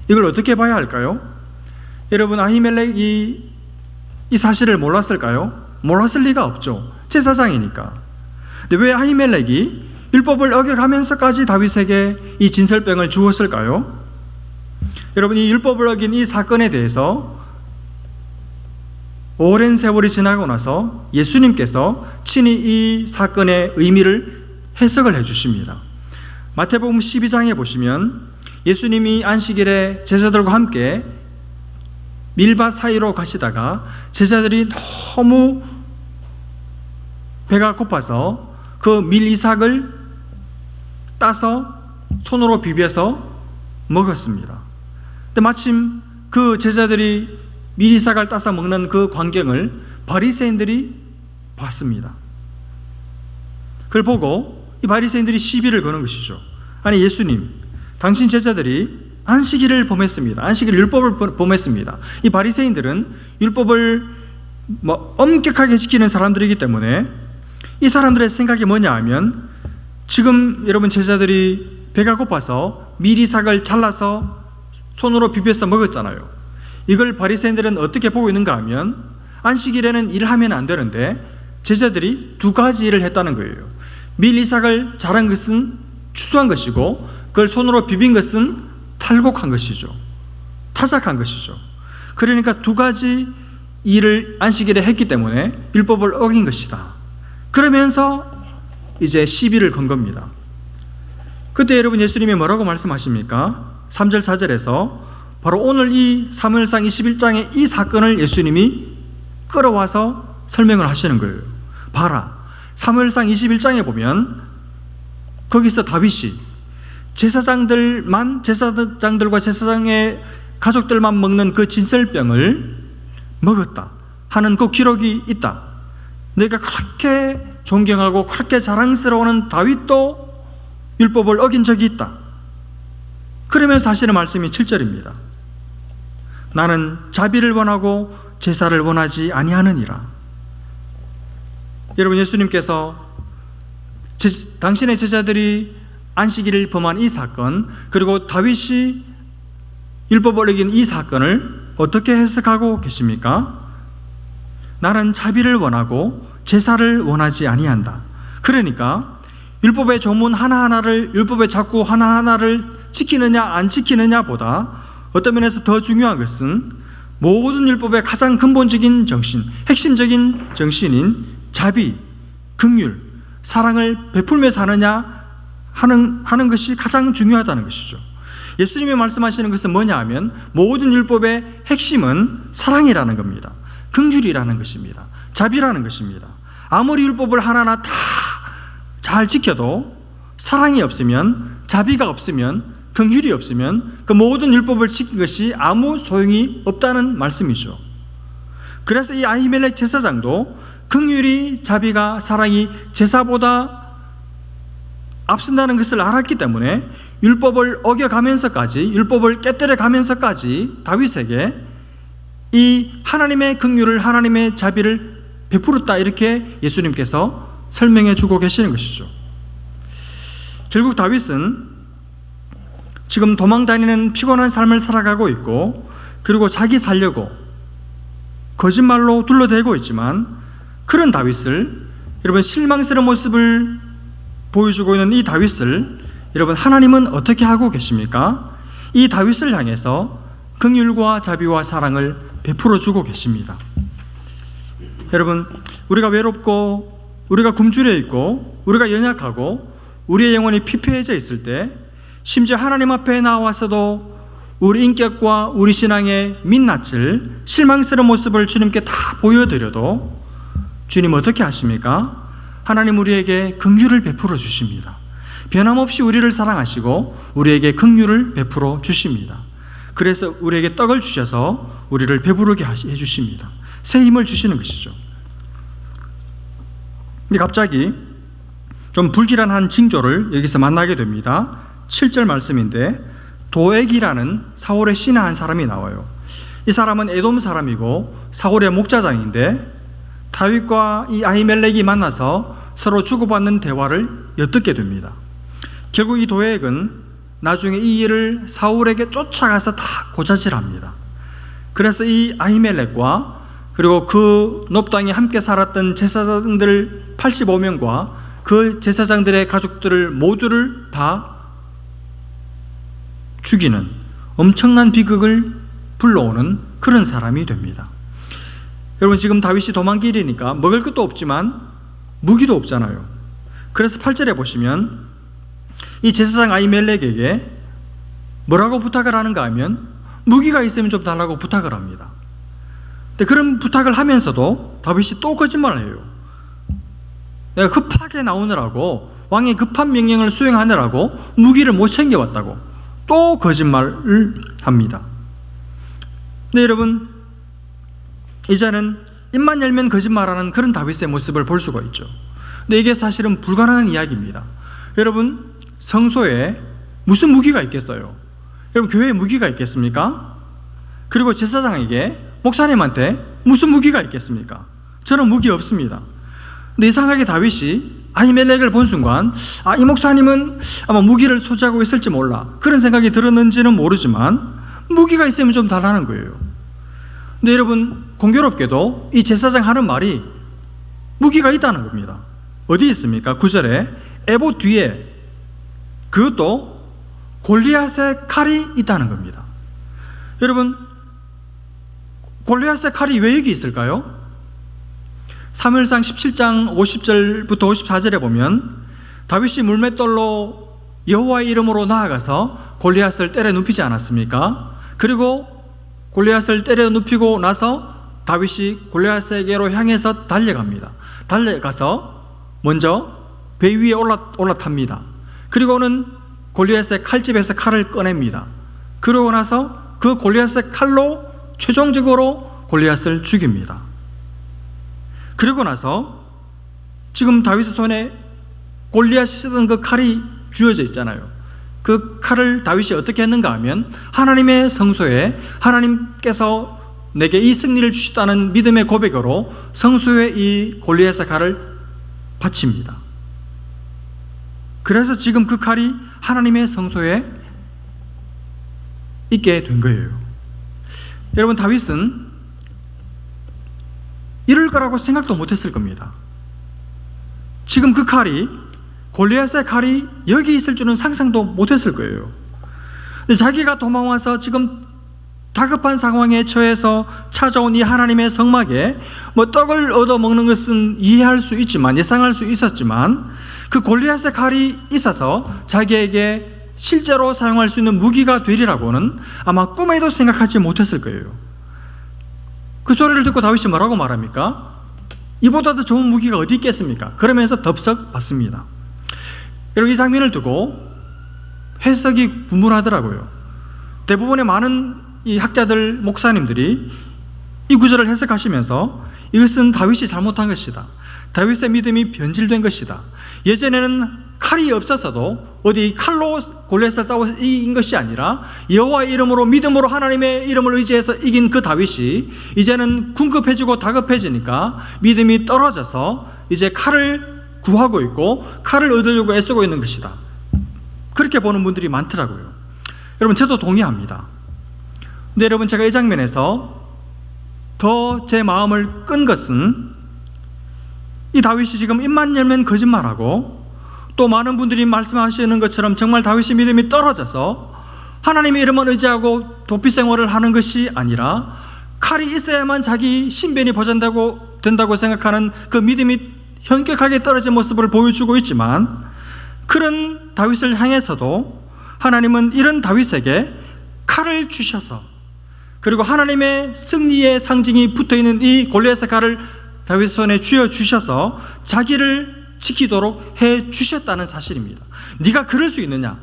이걸 어떻게 봐야 할까요? 여러분, 아히멜렉이 이 사실을 몰랐을까요? 몰랐을 리가 없죠. 제사장이니까. 근데 왜 아히멜렉이 율법을 어겨가면서까지 다윗에게 이 진설병을 주었을까요? 여러분, 이 율법을 어긴 이 사건에 대해서 오랜 세월이 지나고 나서 예수님께서 친히 이 사건의 의미를 해석을 해주십니다. 마태복음 12장에 보시면 예수님이 안식일에 제자들과 함께 밀밭 사이로 가시다가 제자들이 너무 배가 고파서 그 밀이삭을 따서 손으로 비벼서 먹었습니다. 근데 마침 그 제자들이 밀이삭을 따서 먹는 그 광경을 바리새인들이 봤습니다. 그걸 보고 이 바리새인들이 시비를 거는 것이죠. 아니, 예수님, 당신 제자들이 안식일을 범했습니다. 안식일 율법을 범했습니다. 이 바리새인들은 율법을 엄격하게 지키는 사람들이기 때문에 이 사람들의 생각이 뭐냐 하면, 지금 여러분 제자들이 배가 고파서 밀이삭을 잘라서 손으로 비벼서 먹었잖아요. 이걸 바리새인들은 어떻게 보고 있는가 하면, 안식일에는 일을 하면 안 되는데 제자들이 두 가지 일을 했다는 거예요. 밀이삭을 자른 것은 추수한 것이고, 그걸 손으로 비빈 것은 탈곡한 것이죠. 타작한 것이죠. 그러니까 두 가지 일을 안식일에 했기 때문에 율법을 어긴 것이다. 그러면서 이제 시비를 건 겁니다. 그때 여러분 예수님이 뭐라고 말씀하십니까? 3절 4절에서 바로 오늘 이 사무엘상 21장의 이 사건을 예수님이 끌어와서 설명을 하시는 거예요. 봐라, 사무엘상 21장에 보면 거기서 다윗이 제사장들과 제사장의 가족들만 먹는 그 진설병을 먹었다 하는 그 기록이 있다. 내가 그렇게 존경하고 그렇게 자랑스러워하는 다윗도 율법을 어긴 적이 있다. 그러면서 하시는 말씀이 7절입니다. 나는 자비를 원하고 제사를 원하지 아니하느니라. 여러분, 예수님께서 당신의 제자들이 안식일을 범한 이 사건, 그리고 다윗이 율법을 어긴 이 사건을 어떻게 해석하고 계십니까? 나는 자비를 원하고 제사를 원하지 아니한다. 그러니까 율법의 조문 하나하나를, 율법의 작구 하나하나를 지키느냐 안 지키느냐 보다 어떤 면에서 더 중요한 것은 모든 율법의 가장 근본적인 정신, 핵심적인 정신인 자비, 긍휼, 사랑을 베풀며 사느냐 하는 것이 가장 중요하다는 것이죠. 예수님이 말씀하시는 것은 뭐냐 하면, 모든 율법의 핵심은 사랑이라는 겁니다. 긍휼이라는 것입니다. 자비라는 것입니다. 아무리 율법을 하나하나 다 잘 지켜도 사랑이 없으면, 자비가 없으면, 긍휼이 없으면 그 모든 율법을 지킨 것이 아무 소용이 없다는 말씀이죠. 그래서 이 아히멜렉 제사장도 긍휼이, 자비가, 사랑이 제사보다 앞선다는 것을 알았기 때문에 율법을 어겨가면서까지, 율법을 깨뜨려 가면서까지 다윗에게 이 하나님의 긍휼을, 하나님의 자비를 베풀었다, 이렇게 예수님께서 설명해 주고 계시는 것이죠. 결국 다윗은 지금 도망다니는 피곤한 삶을 살아가고 있고, 그리고 자기 살려고 거짓말로 둘러대고 있지만, 그런 다윗을, 여러분 실망스러운 모습을 보여주고 있는 이 다윗을 여러분 하나님은 어떻게 하고 계십니까? 이 다윗을 향해서 긍휼과 자비와 사랑을 베풀어 주고 계십니다. 여러분, 우리가 외롭고 우리가 굶주려 있고 우리가 연약하고 우리의 영혼이 피폐해져 있을 때, 심지어 하나님 앞에 나와서도 우리 인격과 우리 신앙의 민낯을, 실망스러운 모습을 주님께 다 보여드려도 주님 어떻게 하십니까? 하나님 우리에게 긍휼을 베풀어 주십니다. 변함없이 우리를 사랑하시고 우리에게 긍휼을 베풀어 주십니다. 그래서 우리에게 떡을 주셔서 우리를 배부르게 해주십니다. 새 힘을 주시는 것이죠. 근데 갑자기 좀 불길한 징조를 여기서 만나게 됩니다. 7절 말씀인데 도액이라는 사울의 신하 한 사람이 나와요. 이 사람은 에돔 사람이고 사울의 목자장인데 다윗과 이 아히멜렉이 만나서 서로 주고받는 대화를 엿듣게 됩니다. 결국 이 도액은 나중에 이 일을 사울에게 쫓아가서 다 고자질합니다. 그래서 이 아히멜렉과 그리고 그 놉 땅에 함께 살았던 제사장들 85명과 그 제사장들의 가족들을 모두를 다 죽이는 엄청난 비극을 불러오는 그런 사람이 됩니다. 여러분, 지금 다윗이 도망길이니까 먹을 것도 없지만 무기도 없잖아요. 그래서 8절에 보시면 이 제사장 아히멜렉에게 뭐라고 부탁을 하는가 하면 무기가 있으면 좀 달라고 부탁을 합니다. 근데 그런 부탁을 하면서도 다윗이 또 거짓말을 해요. 내가 급하게 나오느라고, 왕의 급한 명령을 수행하느라고 무기를 못 챙겨왔다고 또 거짓말을 합니다. 근데 여러분, 이제는 입만 열면 거짓말하는 그런 다윗의 모습을 볼 수가 있죠. 근데 이게 사실은 불가능한 이야기입니다. 여러분, 성소에 무슨 무기가 있겠어요? 여러분, 교회에 무기가 있겠습니까? 그리고 제사장에게, 목사님한테 무슨 무기가 있겠습니까? 저는 무기 없습니다. 근데 이상하게 다윗이 아히멜렉을 본 순간 이 목사님은 아마 무기를 소지하고 있을지 몰라, 그런 생각이 들었는지는 모르지만 무기가 있으면 좀 달라는 거예요. 근데 여러분, 공교롭게도 이 제사장 하는 말이 무기가 있다는 겁니다. 어디 있습니까? 9절에 에봇 뒤에 그것도 골리앗의 칼이 있다는 겁니다. 여러분, 골리앗의 칼이 왜 여기 있을까요? 사무엘상 17장 50절부터 54절에 보면 다윗이 물맷돌로 여호와의 이름으로 나아가서 골리앗을 때려 눕히지 않았습니까? 그리고 골리앗을 때려 눕히고 나서 다윗이 골리앗에게로 향해서 달려갑니다. 달려가서 먼저 배 위에 올라탑니다. 그리고는 골리앗의 칼집에서 칼을 꺼냅니다. 그러고 나서 그 골리앗의 칼로 최종적으로 골리앗을 죽입니다. 그리고 나서 지금 다윗의 손에 골리앗이 쓰던 그 칼이 쥐어져 있잖아요. 그 칼을 다윗이 어떻게 했는가 하면 하나님의 성소에 하나님께서 내게 이 승리를 주셨다는 믿음의 고백으로 성소에 이 골리앗의 칼을 바칩니다. 그래서 지금 그 칼이 하나님의 성소에 있게 된 거예요. 여러분, 다윗은 이럴 거라고 생각도 못했을 겁니다. 지금 그 칼이, 골리앗의 칼이 여기 있을 줄은 상상도 못했을 거예요. 근데 자기가 도망와서 지금 다급한 상황에 처해서 찾아온 이 하나님의 성막에 떡을 얻어 먹는 것은 이해할 수 있지만, 예상할 수 있었지만, 그 골리앗의 칼이 있어서 자기에게 실제로 사용할 수 있는 무기가 되리라고는 아마 꿈에도 생각하지 못했을 거예요. 그 소리를 듣고 다윗이 뭐라고 말합니까? 이보다 더 좋은 무기가 어디 있겠습니까? 그러면서 덥석 받습니다. 여러분, 이 장면을 두고 해석이 분분하더라고요. 대부분의 많은 이 학자들, 목사님들이 이 구절을 해석하시면서 이것은 다윗이 잘못한 것이다, 다윗의 믿음이 변질된 것이다, 예전에는 칼이 없었어도 어디 칼로 골리앗을 싸워서 이긴 것이 아니라 여호와의 이름으로, 믿음으로 하나님의 이름을 의지해서 이긴 그 다윗이 이제는 궁급해지고 다급해지니까 믿음이 떨어져서 이제 칼을 구하고 있고 칼을 얻으려고 애쓰고 있는 것이다, 그렇게 보는 분들이 많더라고요. 여러분, 저도 동의합니다. 근데 여러분, 제가 이 장면에서 더 제 마음을 끈 것은 이 다윗이 지금 입만 열면 거짓말하고, 또 많은 분들이 말씀하시는 것처럼 정말 다윗의 믿음이 떨어져서 하나님의 이름을 의지하고 도피 생활을 하는 것이 아니라 칼이 있어야만 자기 신변이 보장된다고 생각하는 그 믿음이 현격하게 떨어진 모습을 보여주고 있지만, 그런 다윗을 향해서도 하나님은 이런 다윗에게 칼을 주셔서, 그리고 하나님의 승리의 상징이 붙어있는 이 골리앗의 칼을 다윗 손에 쥐어 주셔서 자기를 지키도록 해 주셨다는 사실입니다. 네가 그럴 수 있느냐?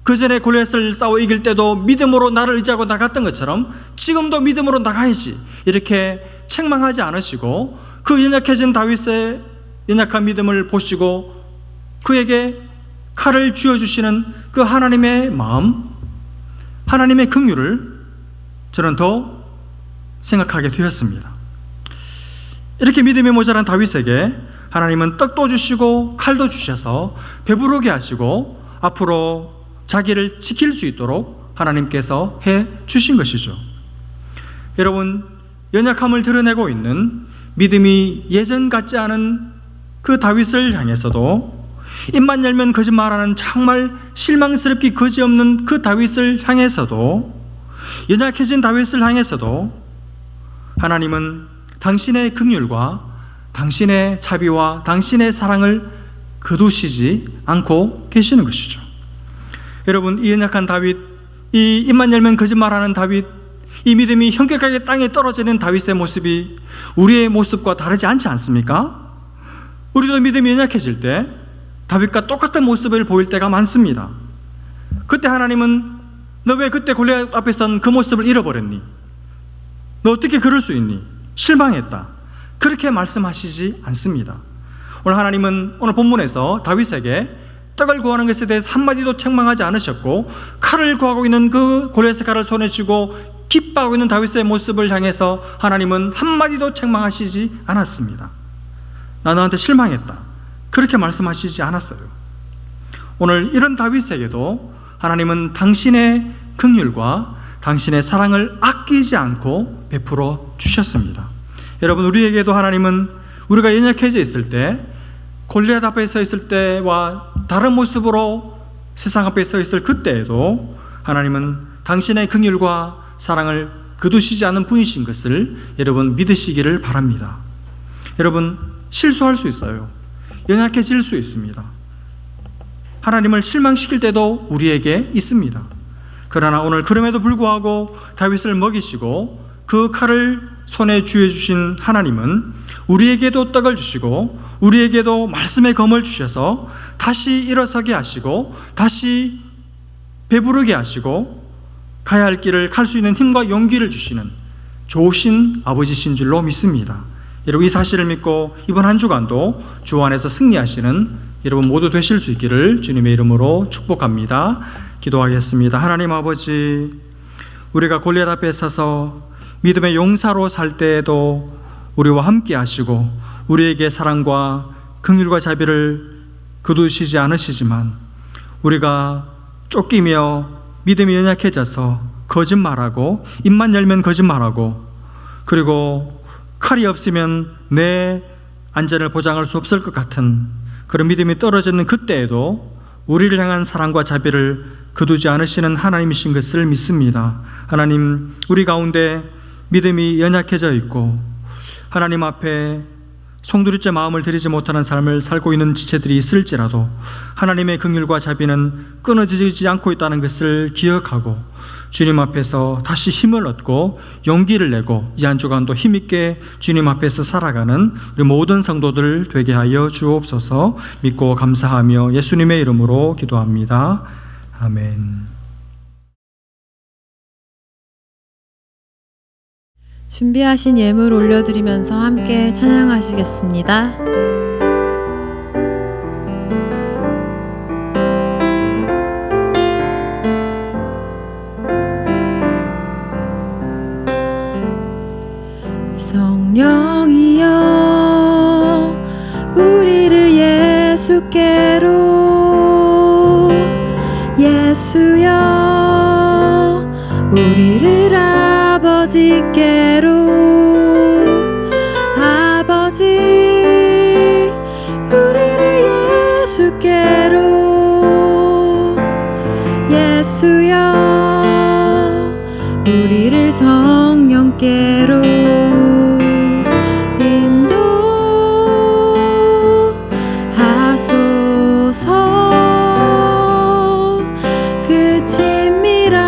그 전에 골리앗을 싸워 이길 때도 믿음으로 나를 의지하고 나갔던 것처럼 지금도 믿음으로 나가야지, 이렇게 책망하지 않으시고 그 연약해진 다윗의 연약한 믿음을 보시고 그에게 칼을 쥐어주시는 그 하나님의 마음, 하나님의 긍휼을 저는 더 생각하게 되었습니다. 이렇게 믿음이 모자란 다윗에게 하나님은 떡도 주시고 칼도 주셔서 배부르게 하시고 앞으로 자기를 지킬 수 있도록 하나님께서 해 주신 것이죠. 여러분, 연약함을 드러내고 있는 믿음이 예전 같지 않은 그 다윗을 향해서도, 입만 열면 거짓말하는 정말 실망스럽게 거지없는 그 다윗을 향해서도, 연약해진 다윗을 향해서도 하나님은 당신의 긍휼과 당신의 자비와 당신의 사랑을 거두시지 않고 계시는 것이죠. 여러분, 이 연약한 다윗, 이 입만 열면 거짓말하는 다윗, 이 믿음이 현격하게 땅에 떨어지는 다윗의 모습이 우리의 모습과 다르지 않지 않습니까? 우리도 믿음이 연약해질 때 다윗과 똑같은 모습을 보일 때가 많습니다. 그때 하나님은 너 왜 그때 골리앗 앞에 선 그 모습을 잃어버렸니? 너 어떻게 그럴 수 있니? 실망했다, 그렇게 말씀하시지 않습니다. 오늘 하나님은 오늘 본문에서 다윗에게 떡을 구하는 것에 대해서 한마디도 책망하지 않으셨고, 칼을 구하고 있는 그 골리앗의 칼을 손에 쥐고 기뻐하고 있는 다윗의 모습을 향해서 하나님은 한마디도 책망하시지 않았습니다. 나 너한테 실망했다, 그렇게 말씀하시지 않았어요. 오늘 이런 다윗에게도 하나님은 당신의 긍휼과 당신의 사랑을 아끼지 않고 베풀어 주셨습니다. 여러분, 우리에게도 하나님은 우리가 연약해져 있을 때, 골리앗 앞에 서 있을 때와 다른 모습으로 세상 앞에 서 있을 그때에도 하나님은 당신의 긍휼과 사랑을 거두시지 않는 분이신 것을 여러분 믿으시기를 바랍니다. 여러분, 실수할 수 있어요. 연약해질 수 있습니다. 하나님을 실망시킬 때도 우리에게 있습니다. 그러나 오늘 그럼에도 불구하고 다윗을 먹이시고 그 칼을 손에 쥐어주신 하나님은 우리에게도 떡을 주시고 우리에게도 말씀의 검을 주셔서 다시 일어서게 하시고 다시 배부르게 하시고 가야 할 길을 갈 수 있는 힘과 용기를 주시는 좋으신 아버지신 줄로 믿습니다. 여러분, 이 사실을 믿고 이번 한 주간도 주 안에서 승리하시는 여러분 모두 되실 수 있기를 주님의 이름으로 축복합니다. 기도하겠습니다. 하나님 아버지, 우리가 골리앗 앞에 서서 믿음의 용사로 살 때에도 우리와 함께 하시고 우리에게 사랑과 긍휼과 자비를 거두시지 않으시지만, 우리가 쫓기며 믿음이 연약해져서 거짓말하고 입만 열면 거짓말하고, 그리고 칼이 없으면 내 안전을 보장할 수 없을 것 같은 그런 믿음이 떨어지는 그때에도 우리를 향한 사랑과 자비를 거두지 않으시는 하나님이신 것을 믿습니다. 하나님, 우리 가운데 믿음이 연약해져 있고 하나님 앞에 송두리째 마음을 들이지 못하는 삶을 살고 있는 지체들이 있을지라도 하나님의 긍휼과 자비는 끊어지지 않고 있다는 것을 기억하고 주님 앞에서 다시 힘을 얻고 용기를 내고 이 한 주간도 힘있게 주님 앞에서 살아가는 우리 모든 성도들 되게 하여 주옵소서. 믿고 감사하며 예수님의 이름으로 기도합니다. 아멘. 준비하신 예물 올려드리면서 함께 찬양하시겠습니다. 성령이여 우리를 예수께로, 예수여 우리를 아버지께로, 아버지 우리를 예수께로, 예수여 우리를 성령께로 인도하소서. 그 친밀한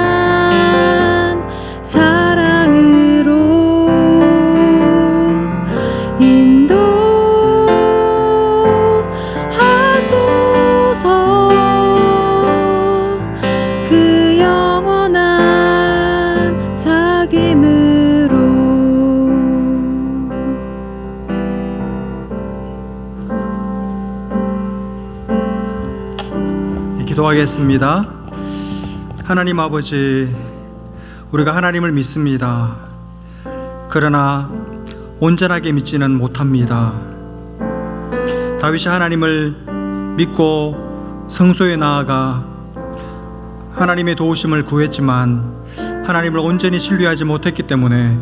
기도하겠습니다. 하나님 아버지, 우리가 하나님을 믿습니다. 그러나 온전하게 믿지는 못합니다. 다윗이 하나님을 믿고 성소에 나아가 하나님의 도우심을 구했지만 하나님을 온전히 신뢰하지 못했기 때문에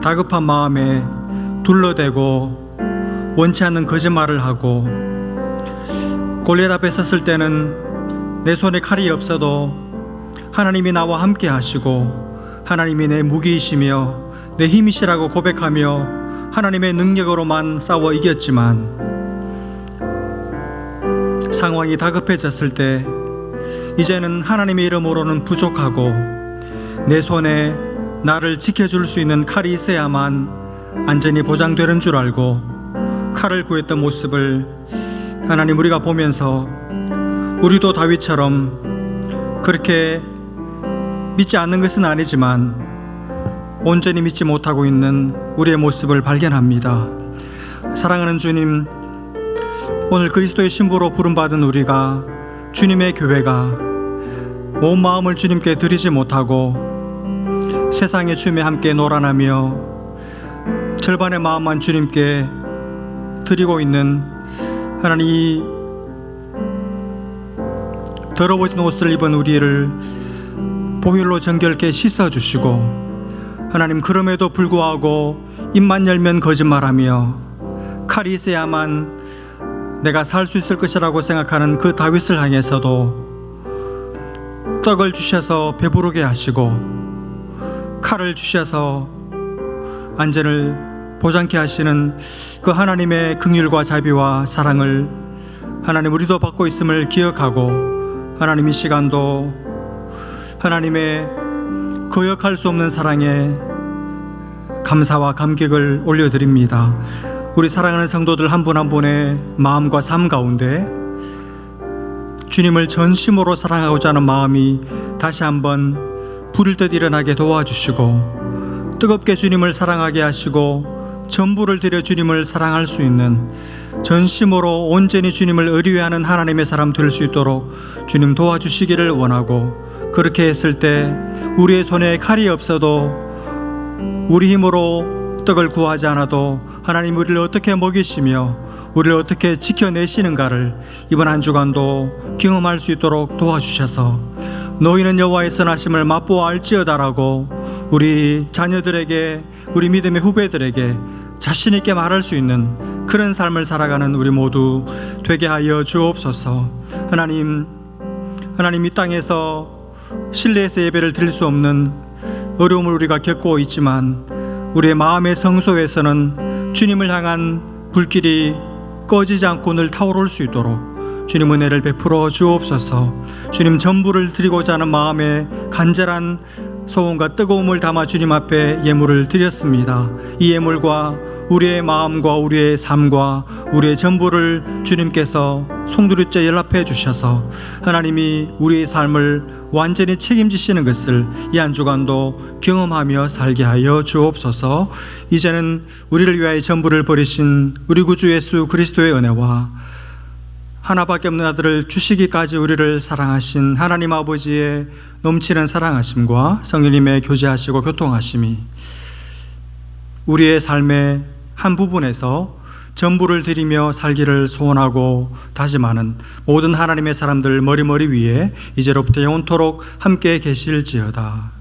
다급한 마음에 둘러대고 원치 않는 거짓말을 하고 골리앗 앞에 섰을 때는 내 손에 칼이 없어도 하나님이 나와 함께 하시고 하나님이 내 무기이시며 내 힘이시라고 고백하며 하나님의 능력으로만 싸워 이겼지만 상황이 다급해졌을 때 이제는 하나님의 이름으로는 부족하고 내 손에 나를 지켜줄 수 있는 칼이 있어야만 안전이 보장되는 줄 알고 칼을 구했던 모습을 하나님 우리가 보면서 우리도 다윗처럼 그렇게 믿지 않는 것은 아니지만 온전히 믿지 못하고 있는 우리의 모습을 발견합니다. 사랑하는 주님, 오늘 그리스도의 신부로 부름받은 우리가, 주님의 교회가 온 마음을 주님께 드리지 못하고 세상의 춤에 함께 놀아나며 절반의 마음만 주님께 드리고 있는 하나님, 이 더러워진 옷을 입은 우리를 보혈로 정결케 씻어주시고 하나님, 그럼에도 불구하고 입만 열면 거짓말하며 칼이 있어야만 내가 살 수 있을 것이라고 생각하는 그 다윗을 향해서도 떡을 주셔서 배부르게 하시고 칼을 주셔서 안전을 보장케 하시는 그 하나님의 긍휼과 자비와 사랑을 하나님 우리도 받고 있음을 기억하고 하나님 이 시간도 하나님의 거역할 수 없는 사랑에 감사와 감격을 올려드립니다. 우리 사랑하는 성도들 한 분 한 분의 마음과 삶 가운데 주님을 전심으로 사랑하고자 하는 마음이 다시 한번 불일 듯 일어나게 도와주시고 뜨겁게 주님을 사랑하게 하시고 전부를 들여 주님을 사랑할 수 있는 전심으로 온전히 주님을 의뢰하는 하나님의 사람 될 수 있도록 주님 도와주시기를 원하고, 그렇게 했을 때 우리의 손에 칼이 없어도 우리 힘으로 떡을 구하지 않아도 하나님 우리를 어떻게 먹이시며 우리를 어떻게 지켜내시는가를 이번 한 주간도 경험할 수 있도록 도와주셔서 너희는 여호와의 선하심을 맛보아 알지어다라고 우리 자녀들에게, 우리 믿음의 후배들에게 자신 있게 말할 수 있는 그런 삶을 살아가는 우리 모두 되게 하여 주옵소서. 하나님 이 땅에서 실내에서 예배를 드릴 수 없는 어려움을 우리가 겪고 있지만 우리의 마음의 성소에서는 주님을 향한 불길이 꺼지지 않고 늘 타오를 수 있도록 주님 은혜를 베풀어 주옵소서. 주님, 전부를 드리고자 하는 마음에 간절한 소원과 뜨거움을 담아 주님 앞에 예물을 드렸습니다. 이 예물과 우리의 마음과 우리의 삶과 우리의 전부를 주님께서 송두리째 연락해 주셔서 하나님이 우리의 삶을 완전히 책임지시는 것을 이 한 주간도 경험하며 살게 하여 주옵소서. 이제는 우리를 위하여 전부를 버리신 우리 구주 예수 그리스도의 은혜와 하나밖에 없는 아들을 주시기까지 우리를 사랑하신 하나님 아버지의 넘치는 사랑하심과 성령님의 교제하시고 교통하심이 우리의 삶의 한 부분에서 전부를 드리며 살기를 소원하고 다짐하는 모든 하나님의 사람들 머리 위에 이제로부터 영원토록 함께 계실지어다.